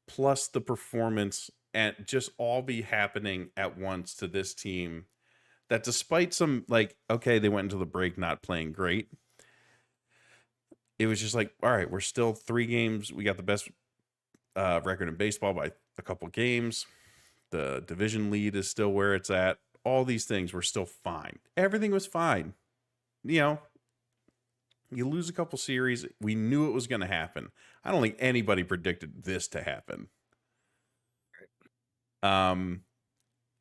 plus the performance and just all be happening at once to this team that, despite some, like, okay, they went into the break not playing great, it was just like, all right, we're still 3 games. We got the best record in baseball by a couple games. The division lead is still where it's at. All these things were still fine. Everything was fine. You know, you lose a couple series. We knew it was going to happen. I don't think anybody predicted this to happen.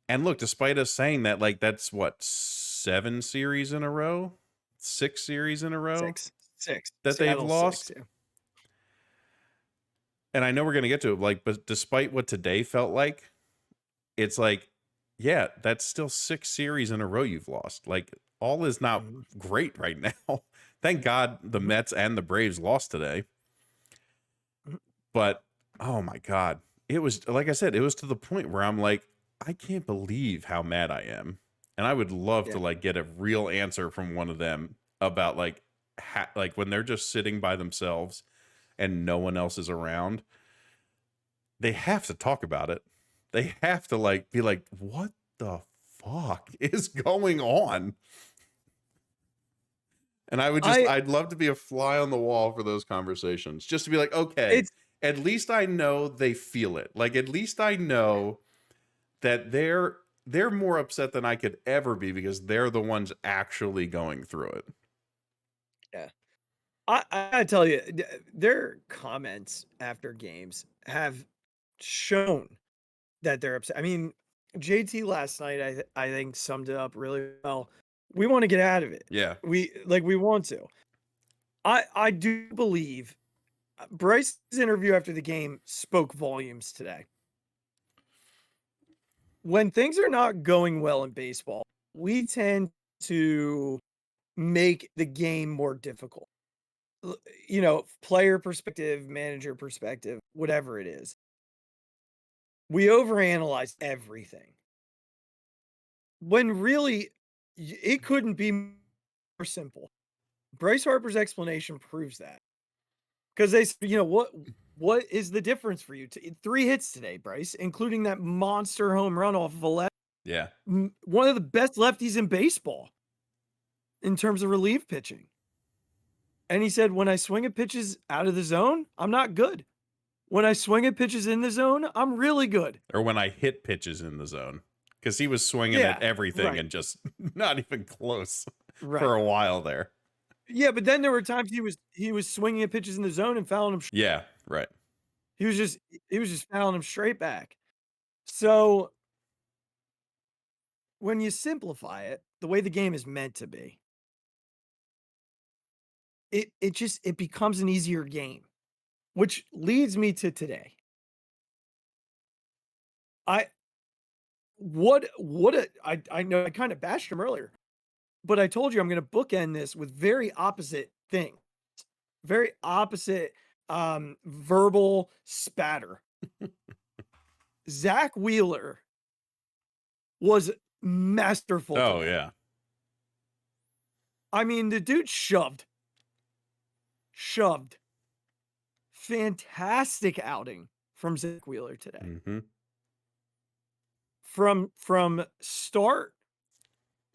And look, despite us saying that, like, that's what, 7 series in a row? 6 series in a row? Six. That they've lost? 6, yeah. And I know we're going to get to it, like, but despite what today felt like, it's like, yeah, that's still 6 series in a row you've lost. Like, all is not great right now. Thank God the Mets and the Braves lost today. But, oh my God. It was, like I said, it was to the point where I'm like, I can't believe how mad I am. And I would love to, like, get a real answer from one of them about, like, like when they're just sitting by themselves and no one else is around, they have to talk about it. They have to, like, be like, what the fuck is going on? And I would just, I'd love to be a fly on the wall for those conversations, just to be like, okay, at least I know they feel it. Like, at least I know that they're more upset than I could ever be because they're the ones actually going through it. Yeah. I gotta tell you, their comments after games have shown that they're upset. I mean, JT last night, I think summed it up really well. We want to get out of it. Yeah. We want to. I do believe Bryce's interview after the game spoke volumes today. When things are not going well in baseball, we tend to make the game more difficult. You know, player perspective, manager perspective, whatever it is. We overanalyze everything. When really, it couldn't be more simple. Bryce Harper's explanation proves that. Because they, you know, what is the difference for you? 3 hits today, Bryce, including that monster home run off of a left. Yeah. One of the best lefties in baseball in terms of relief pitching. And he said, when I swing at pitches out of the zone, I'm not good. When I swing at pitches in the zone, I'm really good. Or when I hit pitches in the zone. Because he was swinging at everything and just not even close for a while there. Yeah, but then there were times he was swinging at pitches in the zone and fouling them. Yeah, right. He was just fouling them straight back. So when you simplify it, the way the game is meant to be, it becomes an easier game, which leads me to today. I know I kind of bashed him earlier, but I told you I'm going to bookend this with very opposite things, very opposite verbal spatter. Zach Wheeler was masterful. Oh, yeah. I mean, the dude shoved. Fantastic outing from Zach Wheeler today. Mm-hmm. From start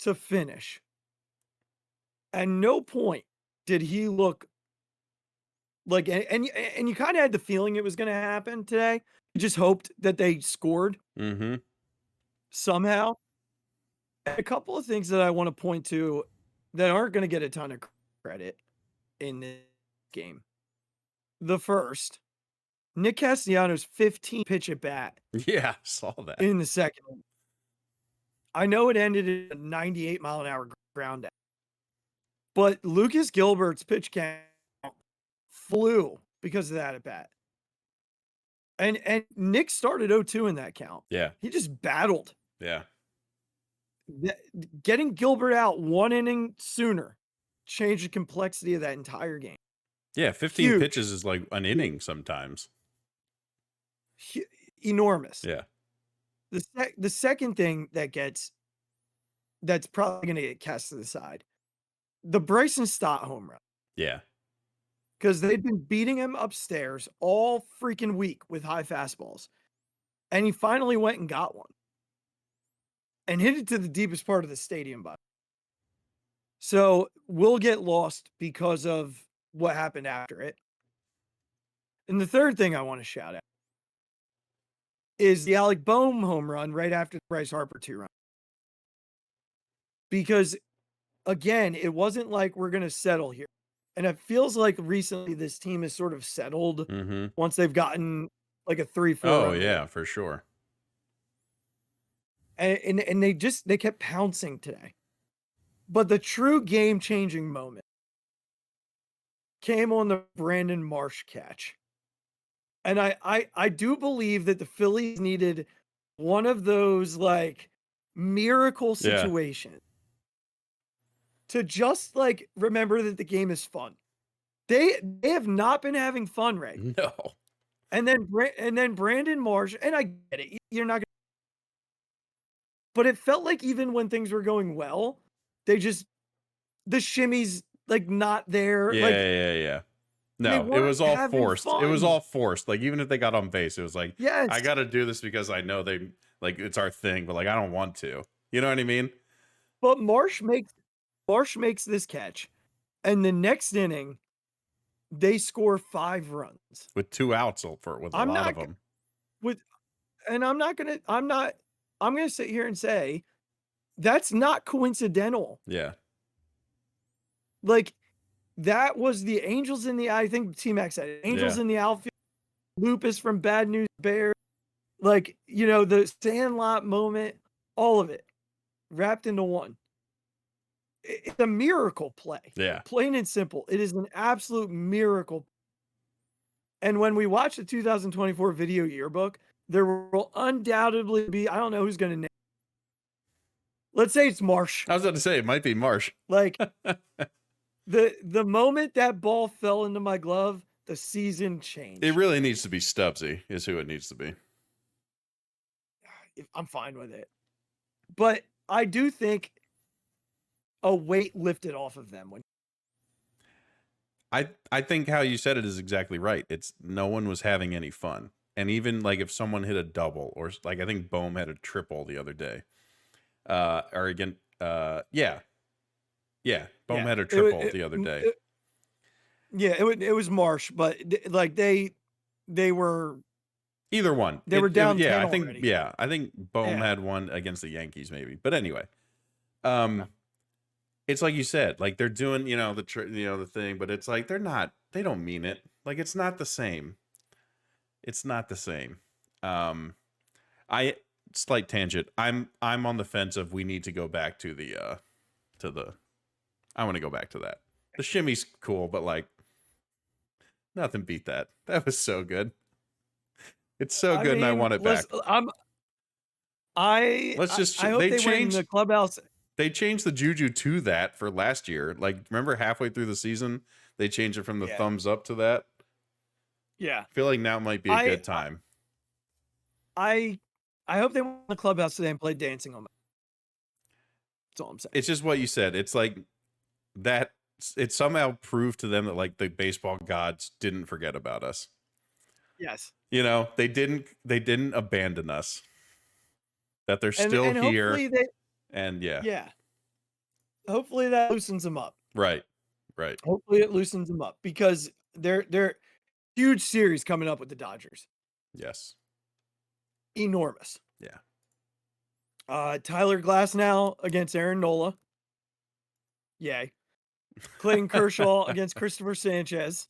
to finish, at no point did he look like, and you kind of had the feeling it was going to happen today. You just hoped that they scored somehow. A couple of things that I want to point to that aren't going to get a ton of credit in this game. The first, Nick Castellanos' 15 pitch at bat. Yeah, saw that. In the second. I know it ended in a 98 mile an hour ground out. But Lucas Gilbert's pitch count flew because of that at bat. And Nick started 0-2 in that count. Yeah. He just battled. Yeah. Getting Gilbert out 1 inning sooner changed the complexity of that entire game. Yeah, 15 pitches is like an inning sometimes. Enormous. Yeah. The second thing that's probably going to get cast to the side, the Bryson Stott home run. Yeah. Because they've been beating him upstairs all freaking week with high fastballs. And he finally went and got one. And hit it to the deepest part of the stadium. So we'll get lost because of what happened after it. And the third thing I want to shout out is the Alec Boehm home run right after the Bryce Harper 2-run. Because, again, it wasn't like we're going to settle here. And it feels like recently this team has sort of settled once they've gotten like a 3-4. Oh, yeah, for sure. And they kept pouncing today. But the true game-changing moment came on the Brandon Marsh catch. And I do believe that the Phillies needed one of those like miracle Yeah. situations to just like remember that the game is fun. They have not been having fun, right? No. And then Brandon Marsh, and I get it. You're not gonna, but it felt like even when things were going well, the shimmy's like not there. Yeah, Like yeah. they No, it was weren't all having forced. It was fun. all forced. Like even if they got on base, it was like, Yes. I got to do this because I know they like it's our thing, but like I don't want to. You know what I mean? But Marsh makes this catch, and the next inning, they score 5 runs. With 2 outs with a lot of them. I'm gonna sit here and say that's not coincidental. Yeah. Like that was the Angels in the, I think T-Mac said it, Angels in the outfield, Lupus from Bad News Bears, like, you know, the Sandlot moment, all of it wrapped into one. It's a miracle play. Yeah. Plain and simple. It is an absolute miracle. And when we watch the 2024 video yearbook, there will undoubtedly be, I don't know who's going to name. Let's say it's Marsh. I was about to say it might be Marsh. Like the moment that ball fell into my glove, the season changed. It really needs to be Stubbsy is who it needs to be. I'm fine with it. But I do think a weight lifted off of them. I think how you said it is exactly right. It's no one was having any fun. And even like if someone hit a double or like I think Bohm had a triple the other day. Or again, yeah. Bohm had a triple the other day. It was Marsh, but like they were either one. They were down. I think already. I think Bohm had one against the Yankees maybe. But anyway, it's like you said, like they're doing the thing, but it's like they don't mean it. Like it's not the same. It's not the same. Slight tangent. I'm on the fence of we need to go back to the I want to go back to that. The shimmy's cool, but like nothing beat that. That was so good. It's so good, and I want it back. I hope they changed the clubhouse. They changed the juju to that for last year. Like, remember halfway through the season, they changed it from the thumbs up to that. Yeah, I feel like now might be a good time. I hope they went in the clubhouse today and played Dancing on. That's all I'm saying. It's just what you said. It's like that. It somehow proved to them that like the baseball gods didn't forget about us. Yes. You know, they didn't abandon us. That they're still here. Yeah. Hopefully that loosens them up. Right. Hopefully it loosens them up because they're huge series coming up with the Dodgers. Yes. Enormous. Yeah. Tyler Glasnow against Aaron Nola. Yay. Clayton Kershaw against Christopher Sanchez.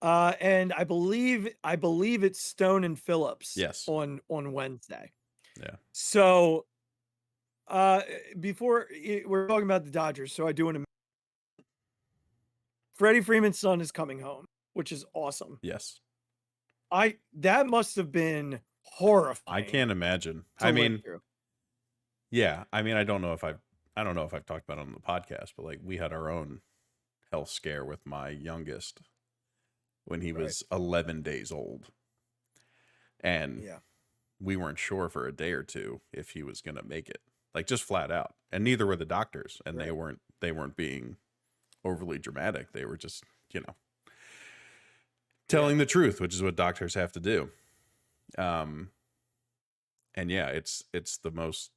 And I believe it's Stone and Phillips. Yes. On Wednesday. Yeah. So, before we're talking about the Dodgers, so I do want to. Freddie Freeman's son is coming home, which is awesome. Yes. That must have been horrifying. I can't imagine. I mean, yeah. I mean, I don't know if I've talked about it on the podcast, but like we had our own health scare with my youngest when he was 11 days old. And we weren't sure for a day or two if he was going to make it, like just flat out. And neither were the doctors. And they weren't being overly dramatic. They were just, telling the truth, which is what doctors have to do. And yeah, it's the most,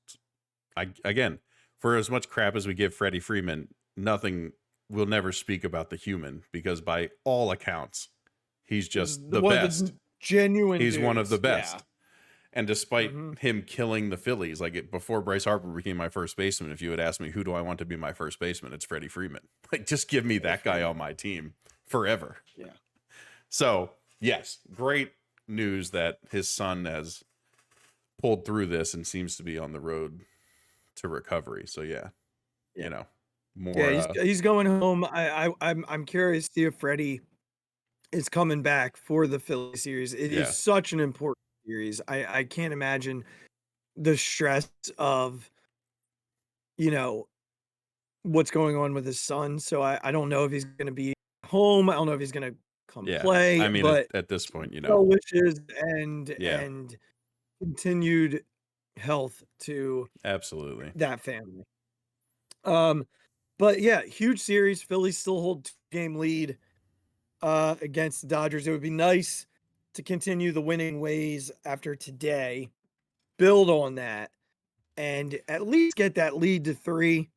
again, for as much crap as we give Freddie Freeman, we'll never speak about the human because by all accounts, he's just the best. Genuine. He's dudes. one of the best. Yeah. And despite him killing the Phillies, like before Bryce Harper became my first baseman, if you had asked me who do I want to be my first baseman, it's Freddie Freeman. Like just give me that guy on my team forever. Yeah. So yes, great news that his son has pulled through this and seems to be on the road to recovery. So more. Yeah, he's going home. I'm curious to see if Freddie is coming back for the Philly series. It is such an important series. I can't imagine the stress of, what's going on with his son. So I don't know if he's going to be home. I don't know if he's going to come play. I mean, but at this point, wishes and continued health to absolutely that family. But yeah, huge series. Phillies still hold 2-game lead against the Dodgers. It would be nice to continue the winning ways after today, build on that, and at least get that lead to 3,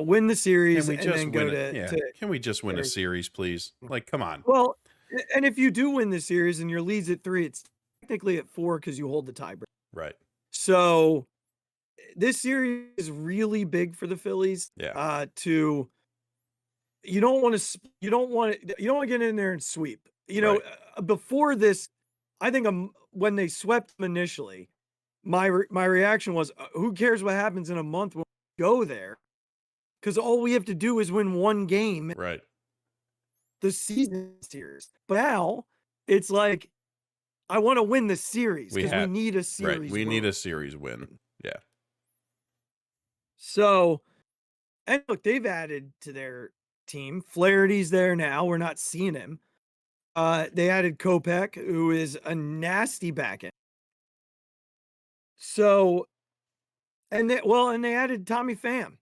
win the series, and then go to Can we just win a series, please? Like, come on. Well, and if you do win the series and your lead's at 3, it's technically at 4 because you hold the tiebreaker. Right. So this series is really big for the Phillies. You don't want to get in there and sweep. Before this, I think when they swept them initially, my reaction was, who cares what happens in a month when we go there? Because all we have to do is win one game. Right. The season series. But now it's like, I want to win the series because we need a series. Right. We need a series win. Yeah. So, and look, they've added to their team. Flaherty's there now. We're not seeing him. They added Kopech, who is a nasty backend. So, and they added Tommy Pham.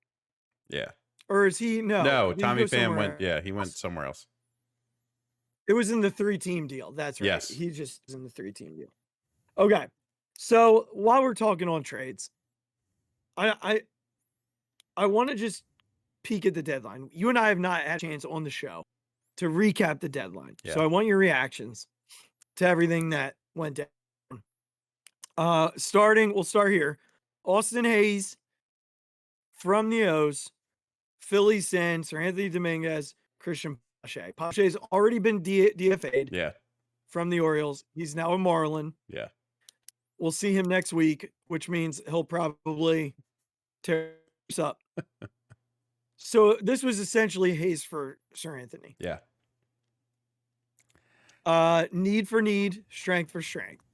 Yeah. Or is he? No, Tommy Pham went. Yeah, he went somewhere else. It was in the 3-team deal. That's right. Yes. He just is in the 3-team deal. Okay. So while we're talking on trades, I want to just peek at the deadline. You and I have not had a chance on the show to recap the deadline. Yeah. So I want your reactions to everything that went down. We'll start here. Austin Hayes from the O's, Philly send Sir Anthony Dominguez, Christian Pache. Pache's already been DFA'd from the Orioles. He's now a Marlin. Yeah. We'll see him next week, which means he'll probably tear us up. So this was essentially Hayes for Sir Anthony. Yeah. Need for need, strength for strength.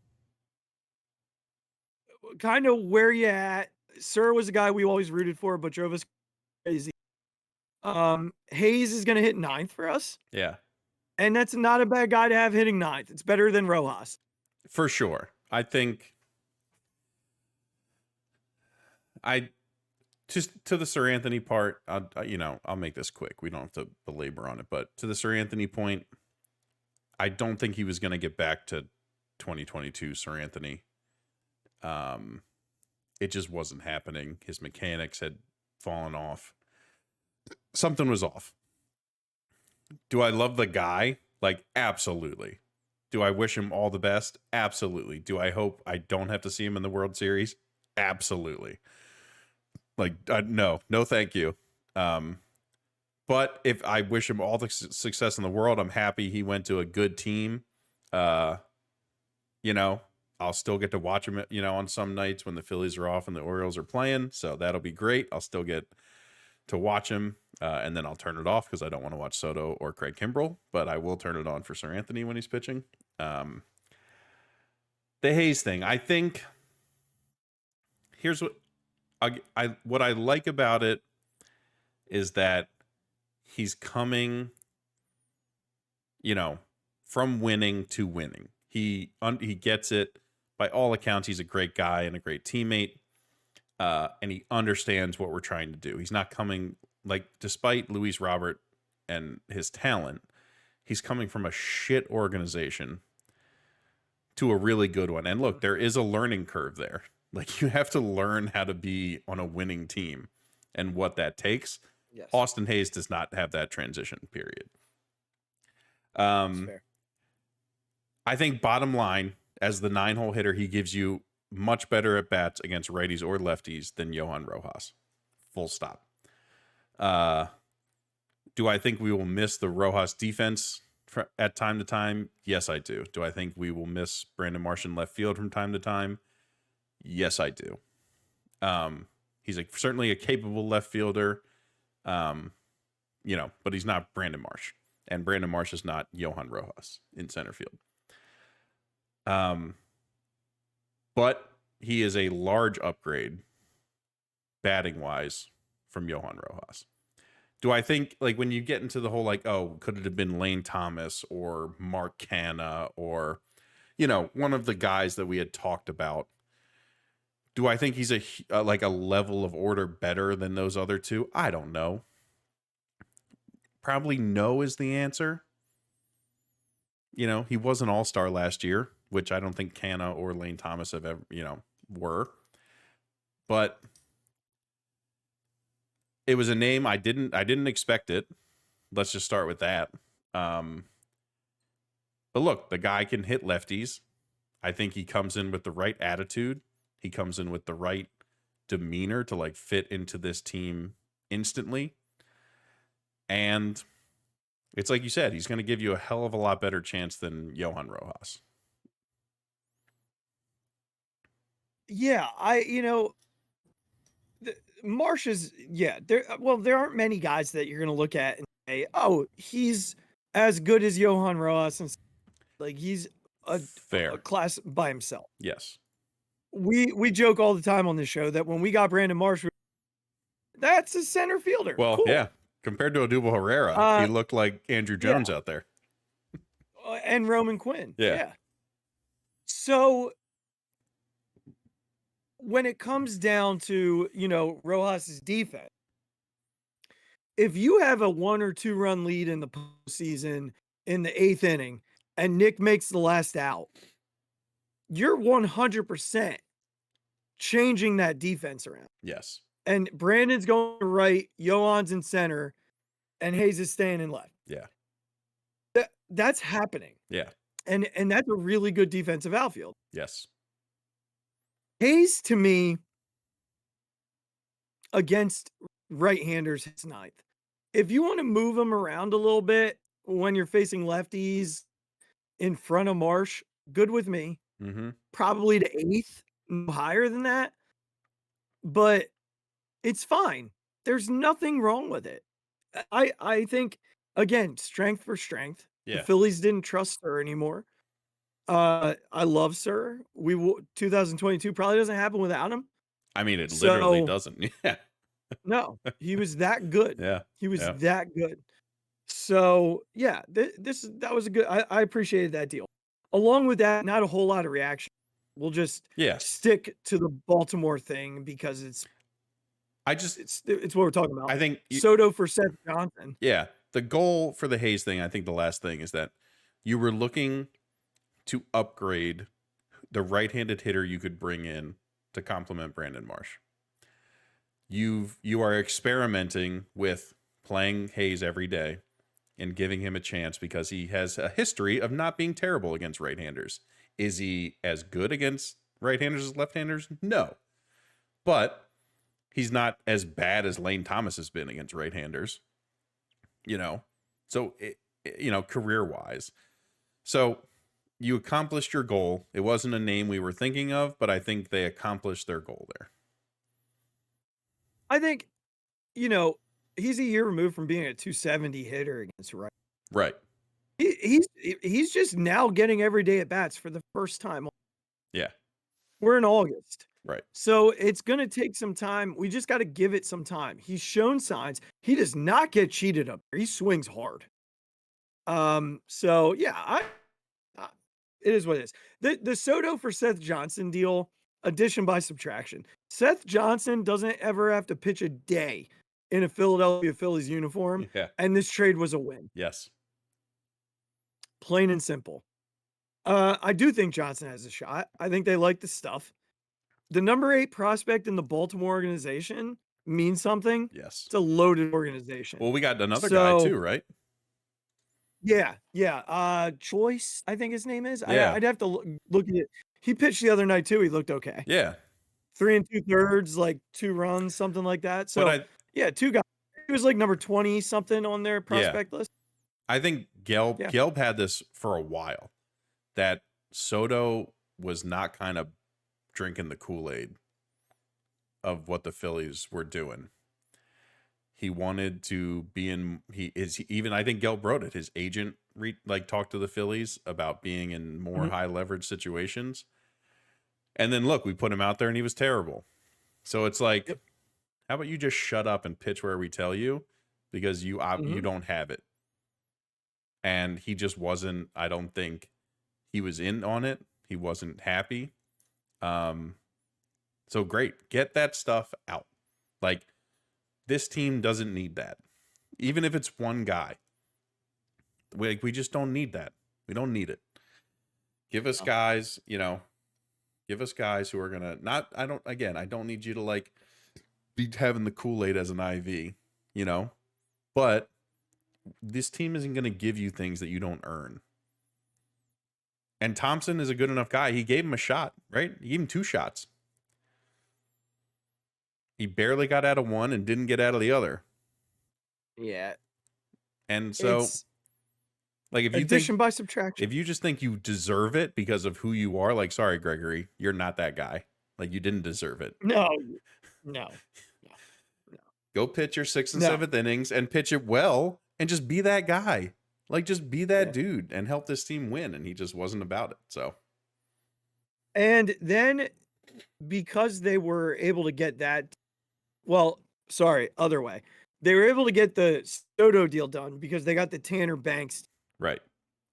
Kind of where you at. Sir was a guy we always rooted for, but drove us crazy. Hayes is going to hit 9th for us. Yeah. And that's not a bad guy to have hitting 9th. It's better than Rojas. For sure. I think just to the Sir Anthony part, I'll make this quick. We don't have to belabor on it, but to the Sir Anthony point, I don't think he was going to get back to 2022 Sir Anthony. It just wasn't happening. His mechanics had fallen off. Something was off. Do I love the guy? Like, absolutely. Do I wish him all the best? Absolutely. Do I hope I don't have to see him in the World Series? Absolutely. Like, no, thank you. But if I wish him all the success in the world, I'm happy he went to a good team. I'll still get to watch him, on some nights when the Phillies are off and the Orioles are playing. So that'll be great. I'll still get to watch him. And then I'll turn it off because I don't want to watch Soto or Craig Kimbrell, but I will turn it on for Sir Anthony when he's pitching. The Hayes thing, I think here's what I like about it is that he's coming, from winning to winning. He gets it. By all accounts, he's a great guy and a great teammate. And he understands what we're trying to do. He's not coming, despite Luis Robert and his talent, he's coming from a shit organization to a really good one. And look, there is a learning curve there. Like, you have to learn how to be on a winning team and what that takes. Yes. Austin Hayes does not have that transition period. Fair. I think bottom line, as the 9-hole hitter, he gives you much better at bats against righties or lefties than Johan Rojas. Full stop. Do I think we will miss the Rojas defense at time to time? Yes, I do. Do I think we will miss Brandon Marsh in left field from time to time? Yes, I do. He's certainly a capable left fielder, but he's not Brandon Marsh. And Brandon Marsh is not Johan Rojas in center field. But he is a large upgrade batting wise from Johan Rojas. Do I think, like, when you get into the whole, like, oh, could it have been Lane Thomas or Mark Canha or, you know, one of the guys that we had talked about? Do I think he's like a level of order better than those other two? I don't know. Probably no is the answer. You know, he was an all-star last year, which I don't think Canha or Lane Thomas have ever, you know, were. But it was a name I didn't expect it. Let's just start with that. But look, the guy can hit lefties. I think he comes in with the right attitude. He comes in with the right demeanor to like fit into this team instantly. And it's like you said, he's going to give you a hell of a lot better chance than Johan Rojas. Yeah, Marsh is, there aren't many guys that you're going to look at and say, oh, he's as good as Johan Rojas. And like, he's a class by himself. Yes. We joke all the time on this show that when we got Brandon Marsh, that's a center fielder. Well, cool. Yeah. Compared to Odubel Herrera, he looked like Andrew Jones out there. And Roman Quinn. Yeah. So when it comes down to, Rojas's defense, if you have a 1 or 2 run lead in the postseason in the 8th inning and Nick makes the last out, you're 100% changing that defense around. Yes. And Brandon's going to right, Johan's in center, and Hayes is staying in left. Yeah. That's happening. Yeah. And that's a really good defensive outfield. Yes. Hayes, to me, against right-handers, hits 9th. If you want to move him around a little bit when you're facing lefties in front of Marsh, good with me. Mm-hmm. Probably to 8th, no higher than that. But it's fine. There's nothing wrong with it. I think, again, strength for strength. Yeah. The Phillies didn't trust Sir anymore. I love Sir. 2022 probably doesn't happen without him. I mean, it literally doesn't. Yeah. No, he was that good. Yeah. He was that good. So, yeah, that was a good, I appreciated that deal. Along with that, not a whole lot of reaction. We'll just stick to the Baltimore thing because it's what we're talking about. I think Soto for Seth Johnson. Yeah. The goal for the Hayes thing, I think the last thing is that you were looking to upgrade the right-handed hitter you could bring in to complement Brandon Marsh. You are experimenting with playing Hayes every day and giving him a chance because he has a history of not being terrible against right-handers. Is he as good against right-handers as left-handers? No. But he's not as bad as Lane Thomas has been against right-handers, So, career-wise. So you accomplished your goal. It wasn't a name we were thinking of, but I think they accomplished their goal there. I think, he's a year removed from being a 270 hitter against right. Right. He's just now getting everyday at bats for the first time. Yeah. We're in August. Right. So it's going to take some time. We just got to give it some time. He's shown signs. He does not get cheated up there. He swings hard. So yeah, it is what it is. The Soto for Seth Johnson deal, addition by subtraction. Seth Johnson doesn't ever have to pitch a day in a Philadelphia Phillies uniform. Yeah. And this trade was a win. Yes. Plain and simple. I do think Johnson has a shot. I think they like the stuff. The number 8 prospect in the Baltimore organization means something. Yes. It's a loaded organization. Well, we got another guy too, right? Yeah. Choice, I think his name is. Yeah. I'd have to look at it. He pitched the other night too. He looked okay. Yeah. 3 2/3, like 2 runs, something like that. So 2 guys. He was like number 20 something on their prospect list. I think Gelb had this for a while, that Soto was not kind of drinking the Kool-Aid of what the Phillies were doing. He wanted to be in. Even I think Gelb wrote it. His agent talked to the Phillies about being in more high leverage situations. And then look, we put him out there and he was terrible. So it's like, how about you just shut up and pitch where we tell you, because you don't have it. And he just wasn't. I don't think he was in on it. He wasn't happy. So great, get that stuff out. Like, this team doesn't need that. Even if it's one guy. We just don't need that. We don't need it. Give us guys, give us guys who are going to I don't need you to be having the Kool-Aid as an IV, but this team isn't going to give you things that you don't earn. And Thompson is a good enough guy. He gave him a shot, right? He gave him 2 shots. He barely got out of one and didn't get out of the other. Yeah. And so, if you addition by subtraction, if you just think you deserve it because of who you are, sorry, Gregory, you're not that guy. You didn't deserve it. No. Go pitch your 6th and 7th innings and pitch it well and just be that guy. Just be that dude and help this team win. And he just wasn't about it. So. And then because they were able to get that, other way. They were able to get the Soto deal done because they got the Tanner Banks. Right.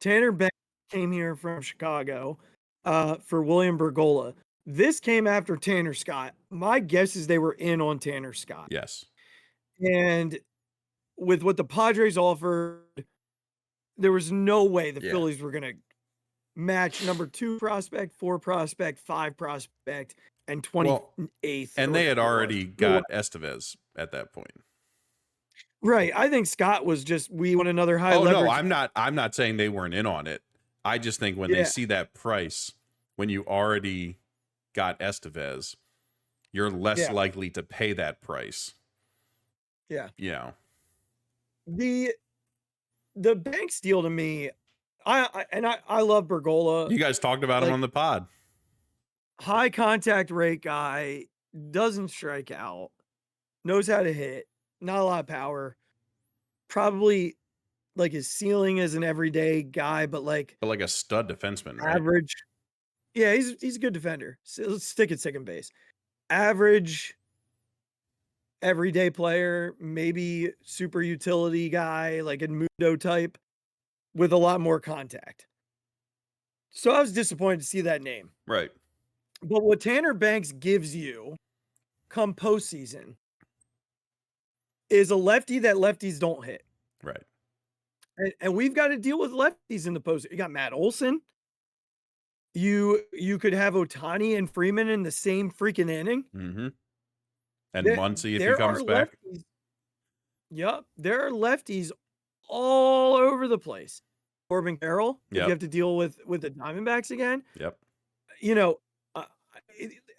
Tanner Banks came here from Chicago for William Bergolla. This came after Tanner Scott. My guess is they were in on Tanner Scott. Yes. And with what the Padres offered, there was no way the Phillies were going to match number 2 prospect, 4 prospect, 5 prospect, and 28th. And they had already got Estevez at that point. Right. I think Scott was just, we want another high leverage. No, I'm not saying they weren't in on it. I just think when they see that price, when you already got Estevez, you're less likely to pay that price. Yeah. The Banks deal to me, I love Bergolla. You guys talked about him on the pod. High contact rate guy, doesn't strike out, knows how to hit, not a lot of power. Probably his ceiling is an everyday guy, but a stud defenseman, right? Average. Yeah, he's a good defender. So let's stick at second base. Average everyday player, maybe super utility guy, like a Mundo type with a lot more contact. So I was disappointed to see that name. Right. But what Tanner Banks gives you come postseason is a lefty that lefties don't hit. Right. And we've got to deal with lefties in the post. You got Matt Olson. You could have Ohtani and Freeman in the same freaking inning. Mm-hmm. And Muncy if he comes back. Yep. There are lefties all over the place. Corbin Carroll, if you have to deal with the Diamondbacks again. Yep.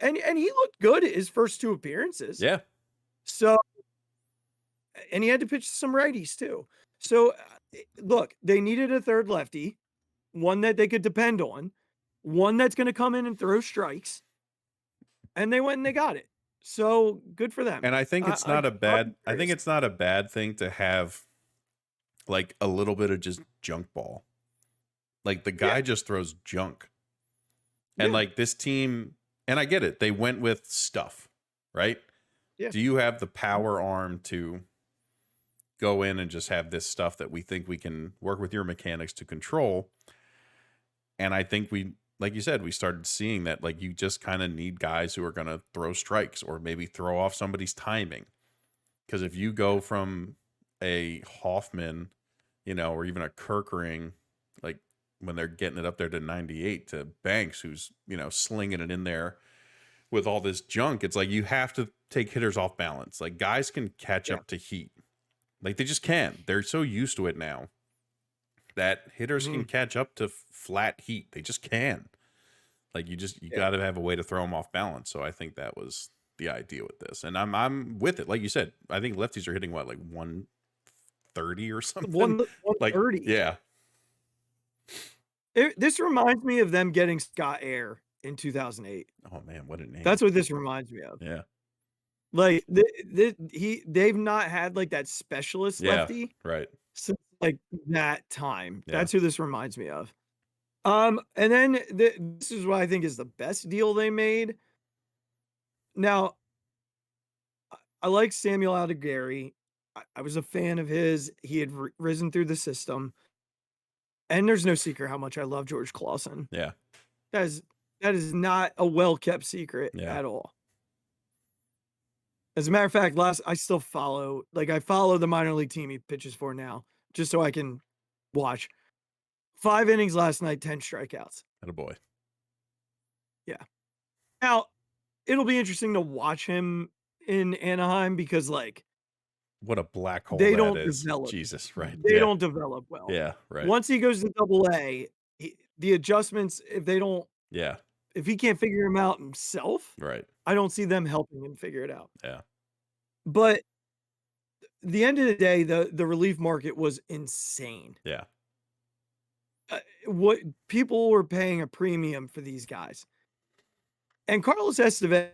And he looked good at his first 2 appearances. Yeah. So, and he had to pitch some righties too. So, look, they needed a third lefty, one that they could depend on, one that's going to come in and throw strikes, and they went and they got it. So good for them. And I think it's not a bad thing to have a little bit of just junk ball. The guy just throws junk. And this team, and I get it, they went with stuff, right? Yeah. Do you have the power arm to go in and just have this stuff that we think we can work with your mechanics to control? And I think like you said, we started seeing that you just kind of need guys who are going to throw strikes or maybe throw off somebody's timing. Because if you go from a Hoffman, or even a Kirkering, when they're getting it up there to 98 to Banks, who's, slinging it in there with all this junk, it's you have to take hitters off balance. Guys can catch up to heat. They just can. They're so used to it now that hitters can catch up to flat heat. They just can. You got to have a way to throw them off balance. So I think that was the idea with this. And I'm with it. Like you said, I think lefties are hitting 130 or something. 130. Yeah. This reminds me of them getting Scott Air in 2008. Oh man, what a name. That's what this reminds me of. Yeah. Like they've not had like that specialist lefty right. since like that time. Yeah. That's who this reminds me of. And then this is what I think is the best deal they made. Now, I like Samuel Aldegari. I was a fan of his. He had risen through the system. And there's no secret how much I love George Clausen. Yeah. That is not a well-kept secret at all. As a matter of fact, I still follow the minor league team he pitches for now, just so I can watch. 5 innings last night, 10 strikeouts. Attaboy. Yeah. Now, it'll be interesting to watch him in Anaheim because, like, what a black hole they that don't is. develop. Jesus, right. They don't develop well. Yeah, right. Once he goes to AA, the adjustments, if he can't figure them out himself, right, I don't see them helping him figure it out. Yeah. But the end of the day, the relief market was insane. Yeah. What people were paying a premium for these guys. And Carlos Estevez,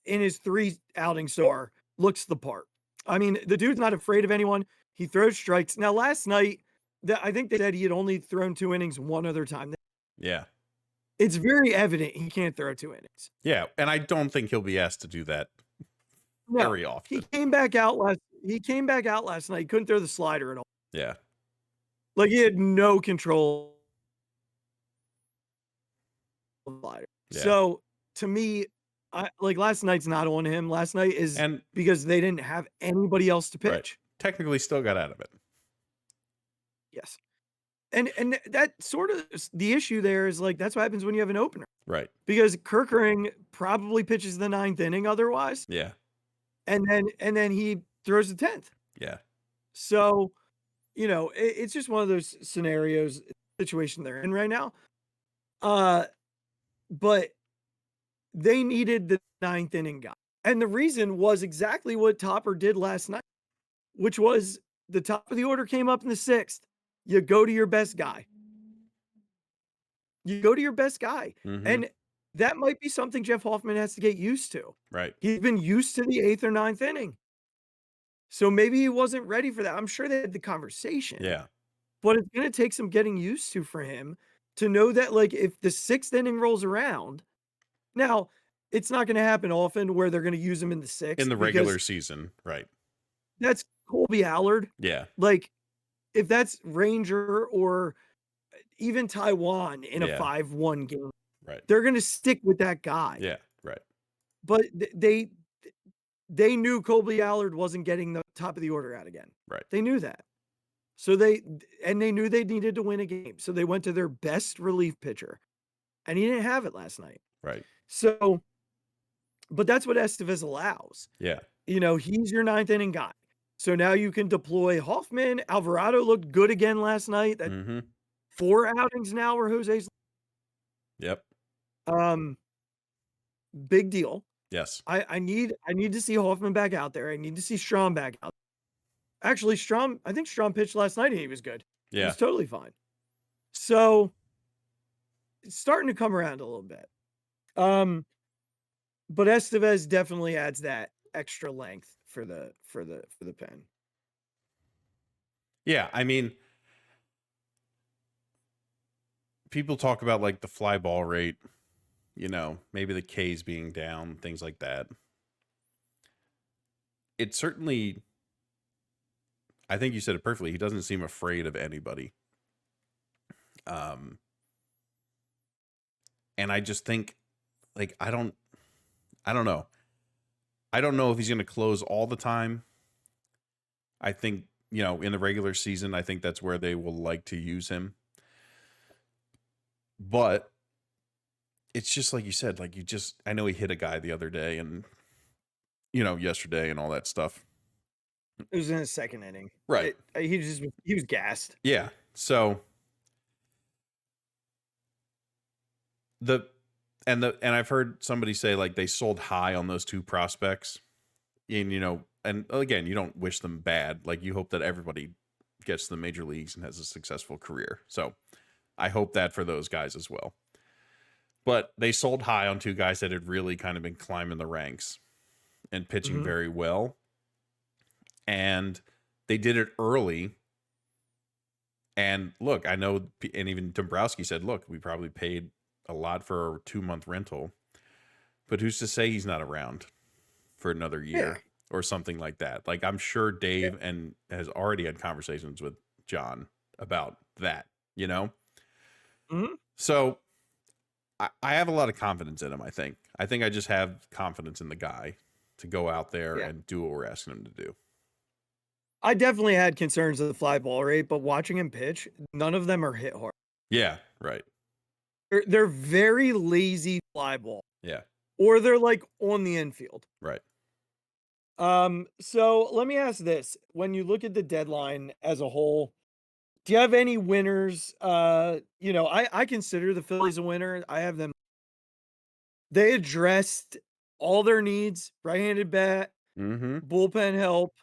in his 3 outings so far, looks the part. I mean, the dude's not afraid of anyone. He throws strikes. Now, last night, I think they said he had only thrown 2 innings one other time. Yeah. It's very evident he can't throw 2 innings. Yeah, and I don't think he'll be asked to do that very often. He came back out last night. He couldn't throw the slider at all. Yeah. Like, he had no control of the slider. Yeah. So, to me, last night's not on him. Last night is because they didn't have anybody else to pitch. Right. Technically still got out of it. Yes. And that sort of the issue there is like that's what happens when you have an opener. Right. Because Kerkering probably pitches the 9th inning otherwise. Yeah. And then he throws the 10th. Yeah. So, it's just one of those scenarios, situation they're in right now. But they needed the 9th inning guy. And the reason was exactly what Topper did last night, which was the top of the order came up in the 6th. You go to your best guy. Mm-hmm. And that might be something Jeff Hoffman has to get used to. Right. He's been used to the 8th or 9th inning. So maybe he wasn't ready for that. I'm sure they had the conversation. Yeah. But it's going to take some getting used to for him to know that, like, if the 6th inning rolls around, now it's not going to happen often where they're going to use him in the 6th. In the regular season. Right. That's Colby Allard. Yeah. Like, if that's Ranger or even Taiwan in a 5-1 game, right, they're going to stick with that guy. Yeah, right. But they knew Colby Allard wasn't getting the top of the order out again. Right. They knew that. So they knew they needed to win a game. So they went to their best relief pitcher. And he didn't have it last night. Right. So, but that's what Estevez allows. Yeah. He's your 9th inning guy. So now you can deploy Hoffman. Alvarado looked good again last night. That 4 outings now where Jose's. Yep. Big deal. Yes. I need to see Hoffman back out there. I need to see Strom back out. Actually, I think Strom pitched last night and he was good. Yeah. He was totally fine. So it's starting to come around a little bit. But Estevez definitely adds that extra length for the pen. Yeah, I mean, people talk about like the fly ball rate, maybe the K's being down, things like that. It certainly, I think you said it perfectly. He doesn't seem afraid of anybody. And I just think, like, I don't know. I don't know if he's going to close all the time. I think, in the regular season, I think that's where they will like to use him. But it's just like you said, like I know he hit a guy the other day and, yesterday and all that stuff. It was in the 2nd inning. Right. He was gassed. Yeah. So and I've heard somebody say like they sold high on those 2 prospects. And, and again, you don't wish them bad. Like you hope that everybody gets to the major leagues and has a successful career. So I hope that for those guys as well. But they sold high on two guys that had really kind of been climbing the ranks and pitching very well. And they did it early. And look, I know, and even Dombrowski said, look, we probably paid a lot for a 2-month rental, but who's to say he's not around for another year or something like that? Like, I'm sure Dave and has already had conversations with John about that, you know? So I have a lot of confidence in him, I think. I just have confidence in the guy to go out there and do what we're asking him to do. I definitely had concerns of the fly ball rate, but watching him pitch, none of them are hit hard. Yeah, right. They're very lazy fly ball. Yeah. Or they're like on the infield. Right. So let me ask this. When you look at the deadline as a whole, do you have any winners? You know, I consider the Phillies a winner. I have them. They addressed all their needs, right-handed bat, bullpen help,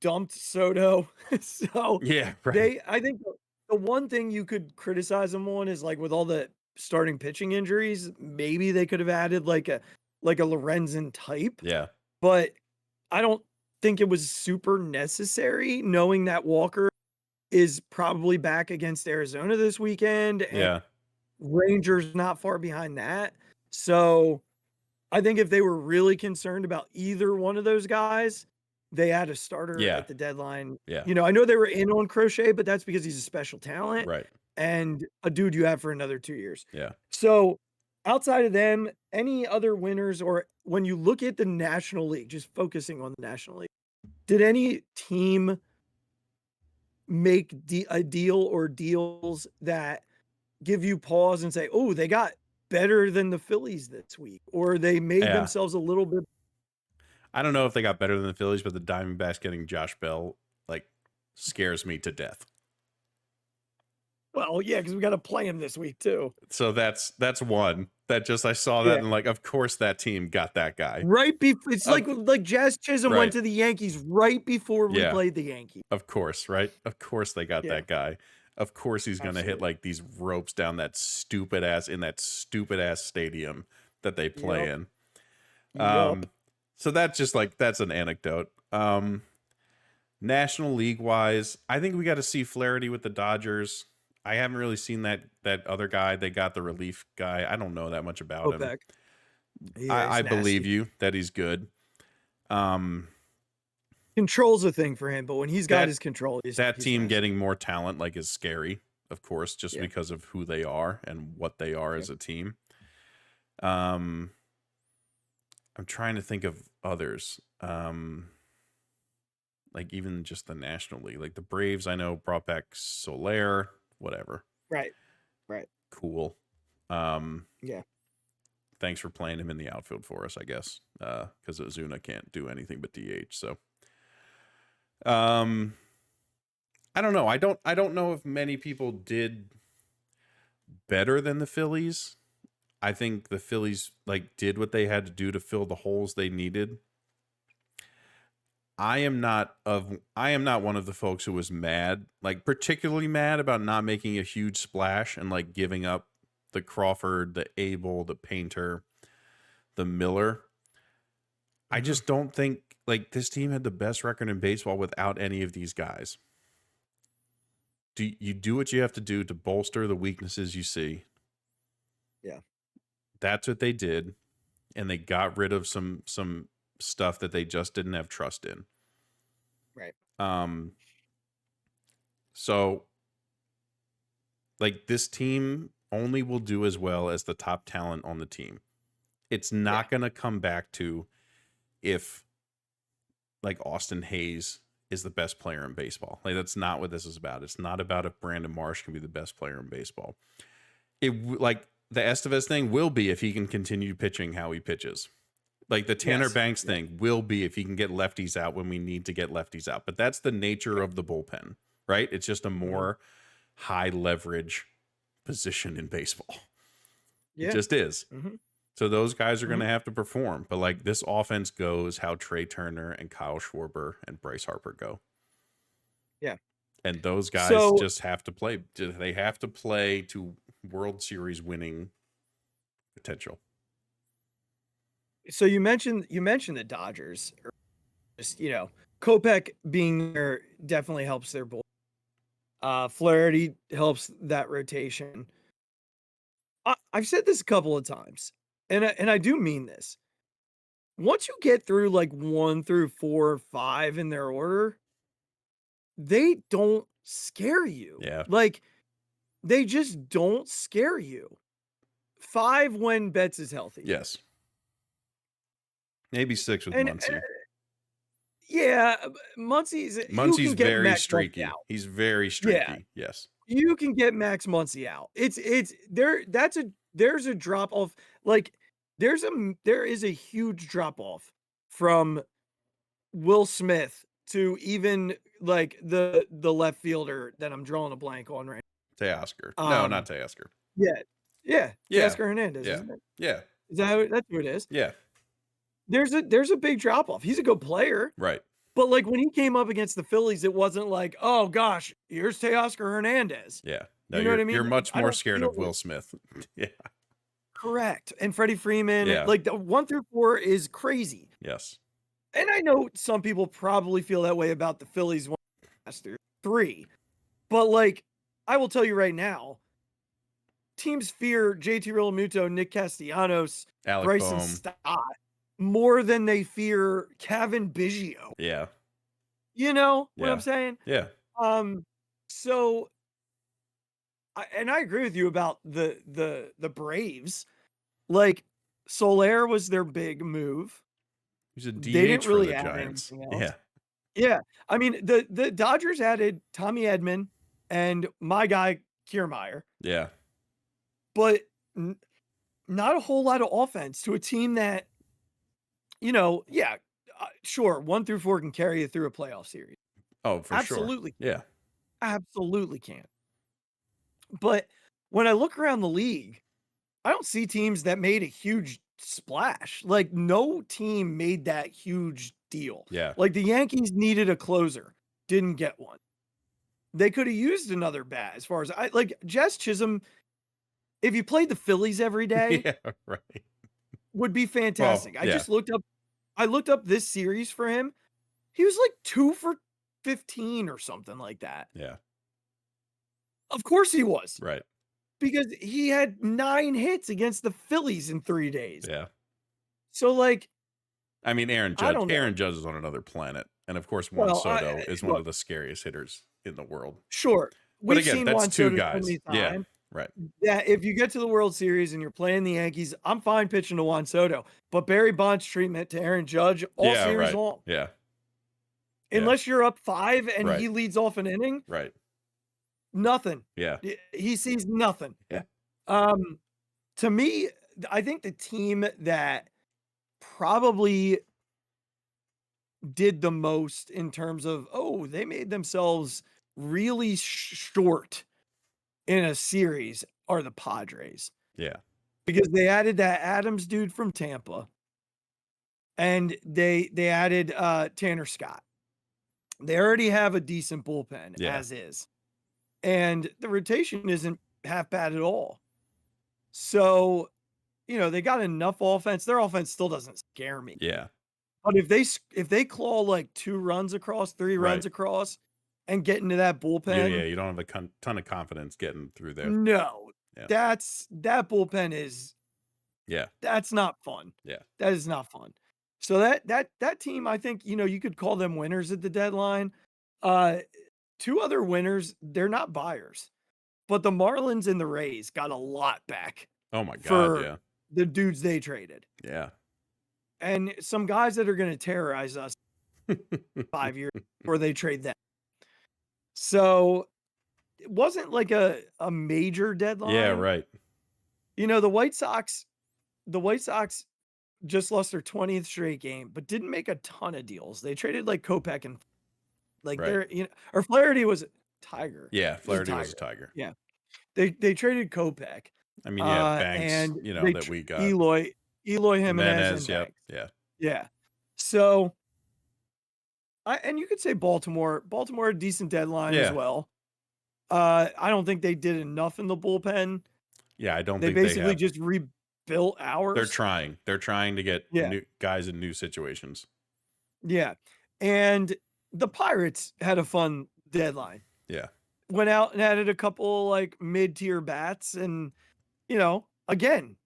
dumped Soto. So yeah, right. I think the one thing you could criticize them on is like with all the starting pitching injuries, maybe they could have added like a Lorenzen type. Yeah. But I don't think it was super necessary, knowing that Walker is probably back against Arizona this weekend. And Rangers not far behind that. So I think if they were really concerned about either one of those guys, they had a starter at the deadline. Yeah. You know, I know they were in on Crochet, but that's because he's a special talent. Right. And a dude you have for another 2 years. Yeah. So outside of them, any other winners, or when you look at the National League, just focusing on the National League, did any team make a deal or deals that give you pause and say, oh, they got better than the Phillies this week, or they made themselves a little bit? I don't know if they got better than the Phillies, but the Diamondbacks getting Josh Bell like scares me to death. Well, yeah, because we got to play him this week too. So that's one that just I saw that and like, of course that team got that guy right before. It's like Jazz Chisholm went to the Yankees right before we played the Yankees. Of course, right? Of course they got that guy. Of course he's going to hit like these ropes down that stupid ass stadium that they play in. So that's just like, that's an anecdote. National League wise, I think we got to see Flaherty with the Dodgers. I haven't really seen that other guy. They got the relief guy. I don't know that much about him. Yeah, I believe you that he's good. Control's a thing for him, but when he's got his control, he's team getting more talent like is scary, of course, just because of who they are and what they are as a team. I'm trying to think of others. Like even just the National League, like the Braves, I know brought back Soler, whatever. Right. Cool. Thanks for playing him in the outfield for us, I guess. Because Ozuna can't do anything but DH. So, I don't know. I don't know if many people did better than the Phillies. I think the Phillies like did what they had to do to fill the holes they needed. I am not one of the folks who was mad, like particularly mad about not making a huge splash and like giving up the Crawford, the Abel, the Painter, the Miller. I just don't think like this team had the best record in baseball without any of these guys. You do what you have to do to bolster the weaknesses you see. Yeah. That's what they did. And they got rid of some stuff that they just didn't have trust in. Right. So like this team only will do as well as the top talent on the team. It's not going to come back to if like Austin Hayes is the best player in baseball. Like that's not what this is about. It's not about if Brandon Marsh can be the best player in baseball. Like the Estevez thing will be if he can continue pitching how he pitches. Like the Tanner Banks thing will be if he can get lefties out when we need to get lefties out. But that's the nature of the bullpen, right? It's just a more high leverage position in baseball. It just is. So those guys are going to have to perform. But like this offense goes how Trey Turner and Kyle Schwarber and Bryce Harper go. Yeah. And those guys just have to play. They have to play to World Series winning potential. So you mentioned the Dodgers. Just, Kopech being there definitely helps their bull. Flaherty helps that rotation. I've said this a couple of times, and I do mean this. Once you get through like 1 through 4 or 5 in their order, they don't scare you. Yeah. Like, they just don't scare you. 5 when Betts is healthy. Yes. Maybe 6 with Muncy. Yeah, Muncy's very streaky. He's very streaky. Yeah. Yes. You can get Max Muncy out. There's a drop off. Like, there is a huge drop off from Will Smith to even like the left fielder that I'm drawing a blank on right now. Teoscar. No, not Teoscar. Yeah. Teoscar Hernandez. Yeah. Isn't it? Yeah. Is that's who it is? Yeah. There's a big drop off. He's a good player. Right. But like when he came up against the Phillies, it wasn't like, oh gosh, here's Teoscar Hernandez. Yeah. No, you know what I mean? You're much more scared of Will Smith. Yeah. Correct. And Freddie Freeman. Yeah. Like the 1 through 4 is crazy. Yes. And I know some people probably feel that way about the Phillies 1 through 3. But like, I will tell you right now, teams fear JT Realmuto, Nick Castellanos, Alec Bryson Bohm. Stott more than they fear Kevin Biggio. Yeah. You know what I'm saying? Yeah. So, and I agree with you about the Braves. Like, Soler was their big move. He's a DH they didn't really for the add Giants. anything else. Yeah. Yeah. I mean, the Dodgers added Tommy Edman and my guy Kiermaier. Yeah. But not a whole lot of offense to a team that, sure, 1 through 4 can carry you through a playoff series. Oh, for Absolutely. sure. Yeah. Absolutely can. But when I look around the league, I don't see teams that made a huge splash. Like, no team made that huge deal. Yeah. Like, the Yankees needed a closer, didn't get one. They could have used another bat as far as Jazz Chisholm. If you played the Phillies every day, yeah, right, would be fantastic. Well, yeah. I looked up this series for him. He was like 2 for 15 or something like that. Yeah. Of course he was. Right. Because he had 9 hits against the Phillies in 3 days. Yeah. So like, I mean, Aaron Judge is on another planet. And of course, Juan Soto is one of the scariest hitters in the world. Sure. But again, that's 2 guys. Yeah. Right. Yeah, if you get to the World Series and you're playing the Yankees, I'm fine pitching to Juan Soto. But Barry Bonds' treatment to Aaron Judge all series long. Yeah. Unless you're up 5 and he leads off an inning. Right. Nothing. Yeah. He sees nothing. Yeah. To me, I think the team that probably did the most in terms of, they made themselves really short in a series are the Padres. Yeah. Because they added that Adams dude from Tampa. And they added Tanner Scott. They already have a decent bullpen as is. And the rotation isn't half bad at all. So, they got enough offense. Their offense still doesn't scare me. Yeah. But if they claw like 2 runs across, 3 runs across, and get into that bullpen. Yeah, you don't have a ton of confidence getting through there. No. Yeah. That bullpen is that's not fun. Yeah. That is not fun. So that team, I think, you could call them winners at the deadline. 2 other winners, they're not buyers. But the Marlins and the Rays got a lot back. Oh my God, for the dudes they traded. Yeah. And some guys that are going to terrorize us 5 years before they trade them. So it wasn't like a major deadline. Yeah, right. The White Sox just lost their 20th straight game, but didn't make a ton of deals. They traded like Kopech and or Flaherty was a Tiger. Yeah, Flaherty was a Tiger. Yeah. They traded Kopech. I mean, Banks, and that we got. Eloy Jimenez. Yeah. Yeah. So and you could say Baltimore a decent deadline as well. I don't think they did enough in the bullpen. Yeah, I don't they think basically they just built ours. They're trying to get new guys in new situations. Yeah. And the Pirates had a fun deadline. Yeah. Went out and added a couple like mid-tier bats, and again,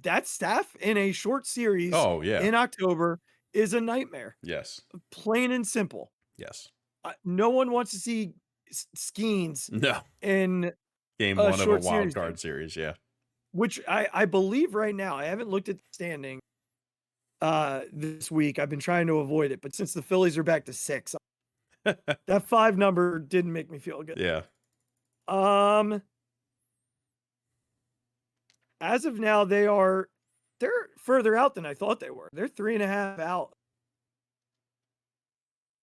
that staff in a short series in October is a nightmare. Yes. Plain and simple. Yes. No one wants to see Skeens in game one of a wild card series. Yeah. Which I believe right now, I haven't looked at the standing this week. I've been trying to avoid it, but since the Phillies are back to 6, that 5 number didn't make me feel good. Yeah. As of now, they're further out than I thought they were. They're 3.5 out.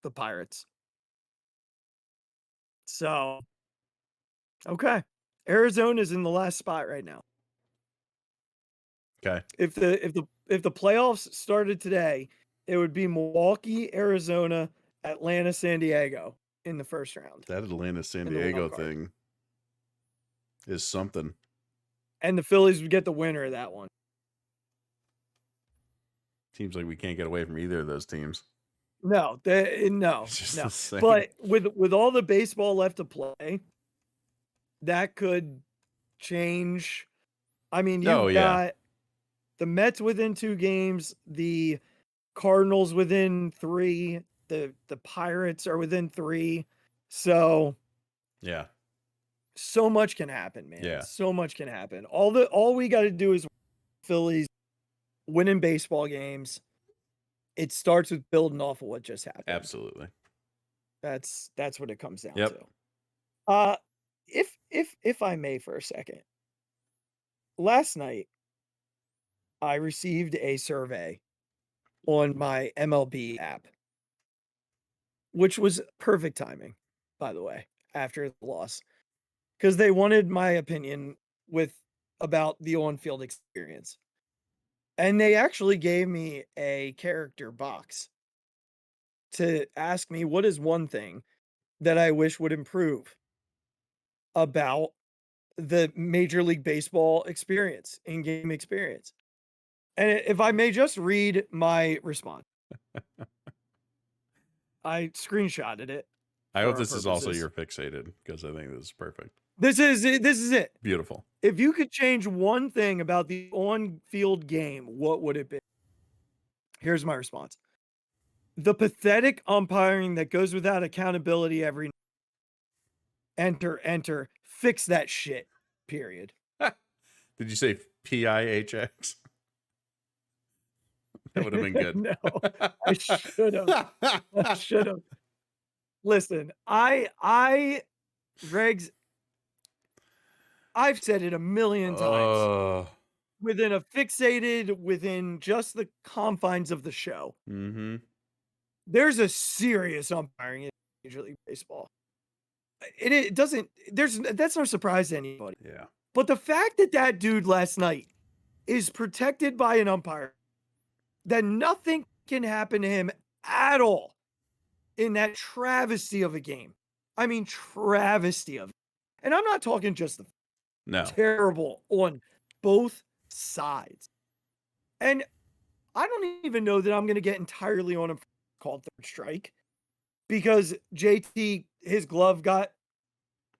The Pirates. So, okay. Arizona's in the last spot right now. Okay. If the playoffs started today, it would be Milwaukee, Arizona, Atlanta, San Diego in the first round. That Atlanta San Diego thing is something. And the Phillies would get the winner of that one. Seems like we can't get away from either of those teams. No. No. But with all the baseball left to play, that could change. I mean, you've got the Mets within 2 games, the Cardinals within 3, the Pirates are within 3. So yeah. So much can happen, man. Yeah. So much can happen. All we got to do is Phillies winning baseball games. It starts with building off of what just happened. Absolutely. That's what it comes down to. If I may for a second. Last night I received a survey on my MLB app, which was perfect timing, by the way, after the loss, because they wanted my opinion about the on-field experience. And they actually gave me a character box to ask me what is one thing that I wish would improve about the Major League Baseball experience, in-game experience. And if I may just read my response. I screenshotted it. I hope this is also your Phixated, because I think this is perfect. This is it. Beautiful. If you could change one thing about the on-field game, what would it be? Here's my response. The pathetic umpiring that goes without accountability every night. Enter. Fix that shit. Period. Did you say PIHX? That would have been good. No, I should have. Listen, Regz, I've said it a million times. Within just the confines of the show. Mm-hmm. There's a serious umpiring in Major League Baseball. That's no surprise to anybody. Yeah. But the fact that dude last night is protected by an umpire, that nothing can happen to him at all in that travesty of a game. I mean, travesty of it. And I'm not talking just the terrible on both sides. And I don't even know that I'm going to get entirely on him called third strike, because JT, his glove got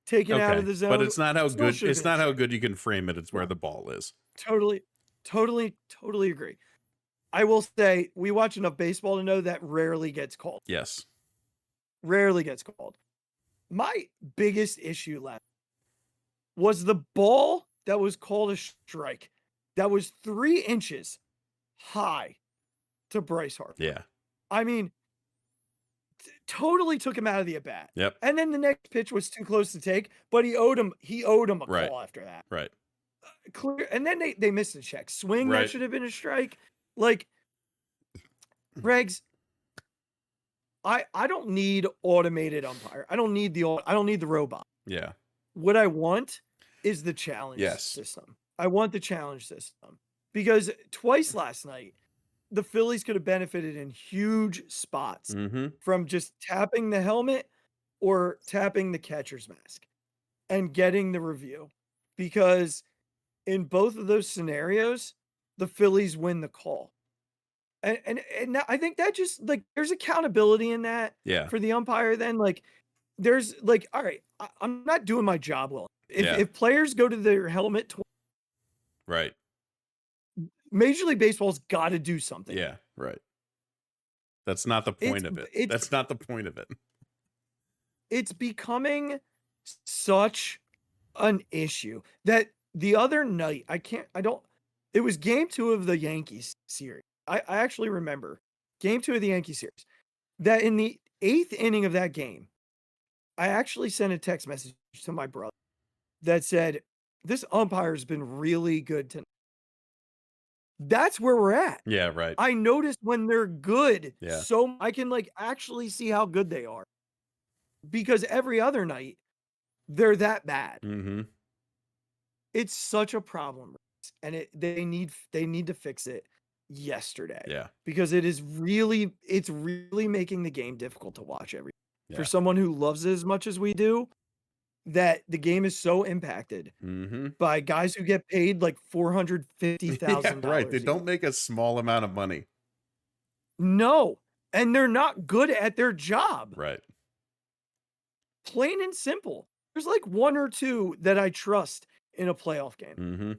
taken out of the zone. But it's not how good. It's not how good you can frame it. It's where the ball is. Totally agree. I will say we watch enough baseball to know that rarely gets called. Yes. Rarely gets called. My biggest issue last was the ball that was called a strike that was 3 inches high to Bryce Harper. Yeah. I mean, totally took him out of the at-bat. Yep. And then the next pitch was too close to take, but he owed him a call after that. Right. Clear. And then they missed the check. Swing that should have been a strike. Like, Regz, I don't need automated umpire. I don't need the robot. Yeah. What I want is the challenge system. I want the challenge system, because twice last night, the Phillies could have benefited in huge spots from just tapping the helmet or tapping the catcher's mask and getting the review, because in both of those scenarios, the Phillies win the call. And I think that just like there's accountability in that Yeah. for the umpire. Then like there's like, all right, I'm not doing my job well. If players go to their helmet, right, Major League Baseball's got to do something. Yeah, right. That's not the point of it. That's not the point of it. It's becoming such an issue that the other night it was game 2 of the Yankees series. I actually remember game 2 of the Yankee series that in the 8th inning of that game, I actually sent a text message to my brother that said, this umpire's been really good tonight. That's where we're at. Yeah, right. I noticed when they're good, Yeah. so I can like actually see how good they are. Because every other night, they're that bad. Mm-hmm. It's such a problem, and they need to fix it yesterday. Yeah. Because it's really making the game difficult to watch for someone who loves it as much as we do. That the game is so impacted by guys who get paid like $450,000. Yeah, right. They don't make a small amount of money. No, and they're not good at their job. Right. Plain and simple. There's like 1 or 2 that I trust in a playoff game. Mm-hmm.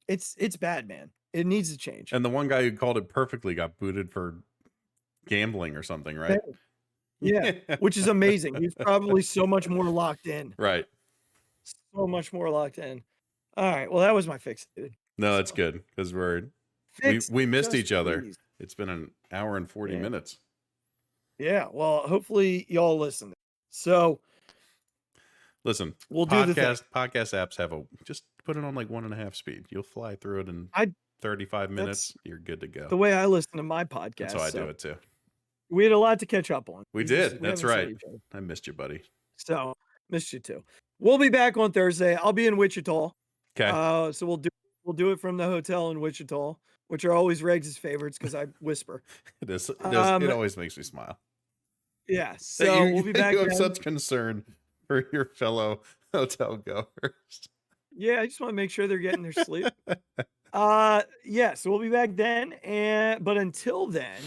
It's bad, man. It needs to change. And the one guy who called it perfectly got booted for gambling or something, right? Yeah, which is amazing. He's probably so much more locked in. Right. So much more locked in. All right. Well, that was my fix, dude. No, that's good because we missed each other. It's been an hour and 40 minutes. Yeah. Well, hopefully y'all listen. So listen, we'll do the podcast apps just put it on like 1.5 speed. You'll fly through it in 35 minutes. You're good to go. The way I listen to my podcast. That's how I do it too. We had a lot to catch up on. We did. That's right. I missed you, buddy. So missed you too. We'll be back on Thursday. I'll be in Wichita. Okay. So we'll do it from the hotel in Wichita, which are always Regz' favorites because I whisper. It always makes me smile. Yeah. So we'll be back. You have such concern for your fellow hotel goers. Yeah, I just want to make sure they're getting their sleep. Yeah. So we'll be back then, but until then.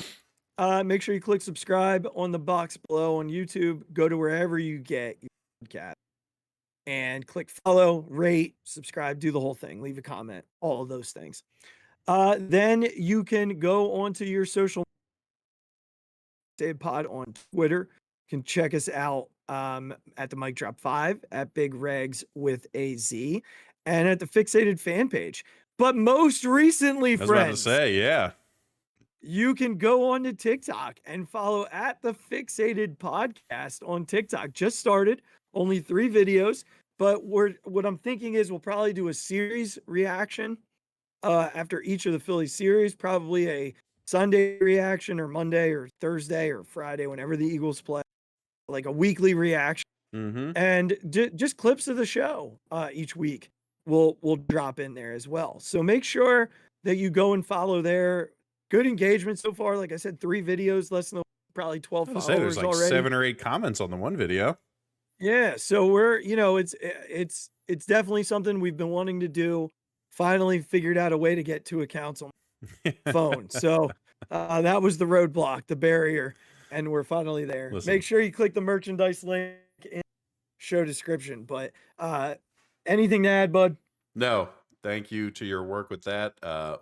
Make sure you click subscribe on the box below on YouTube. Go to wherever you get your podcast and click follow, rate, subscribe, do the whole thing. Leave a comment, all of those things. Then you can go onto your social Phixated Pod on Twitter. You can check us out at the Mic Drop 5 at Big Regz with a Z and at the Phixated fan page. But most recently, friends, I was about to say, yeah. You can go on to TikTok and follow at the Phixated Podcast on TikTok. Just started, only 3 videos, but what I'm thinking is we'll probably do a series reaction after each of the Phillies series, probably a Sunday reaction or Monday or Thursday or Friday, whenever the Eagles play, like a weekly reaction, and just clips of the show each week. We'll drop in there as well. So make sure that you go and follow there. Good engagement so far. Like I said, 3 videos, less than probably 12 followers there's like already. 7 or 8 comments on the one video. Yeah, so we're, it's definitely something we've been wanting to do. Finally figured out a way to get 2 accounts on my phone. So that was the roadblock, the barrier, and we're finally there. Listen. Make sure you click the merchandise link in show description. But anything to add, bud? No. Thank you to your work with that.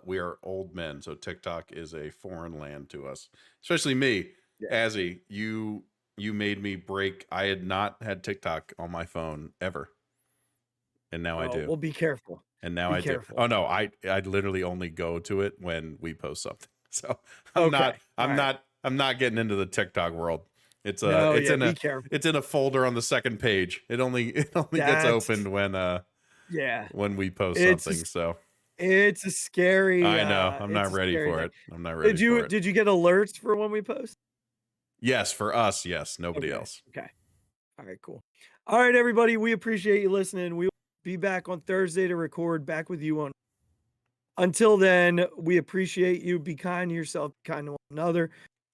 We are old men, so TikTok is a foreign land to us, especially me. Yeah. Azzy, you made me break. I had not had TikTok on my phone ever, and now I do. Well, be careful. And now I do. Oh no, I literally only go to it when we post something. So I'm not getting into the TikTok world. It's in a folder on the second page. It only gets opened when we post something. So it's a scary. I know. I'm not ready for it. I'm not ready for it. Did you get alerts for when we post? Yes, for us. Yes, nobody else. Okay. All right. Cool. All right, everybody. We appreciate you listening. We will be back on Thursday to record back with you on. Until then, we appreciate you. Be kind to yourself. Be kind to one another.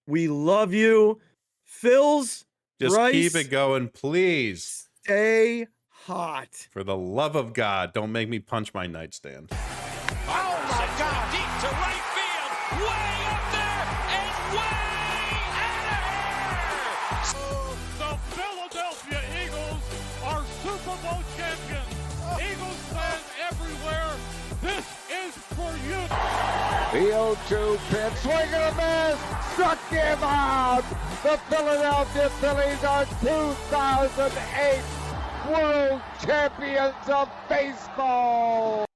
We love you. Phil's. Just Bryce, keep it going, please. Stay hot. For the love of God, don't make me punch my nightstand. Oh my God! Deep to right field, way up there and way out of here. The Philadelphia Eagles are Super Bowl champions. Eagles fans everywhere, this is for you. The 0-2 pitch, swing and a miss, struck him out. The Philadelphia Phillies are 2008 World Champions of Baseball.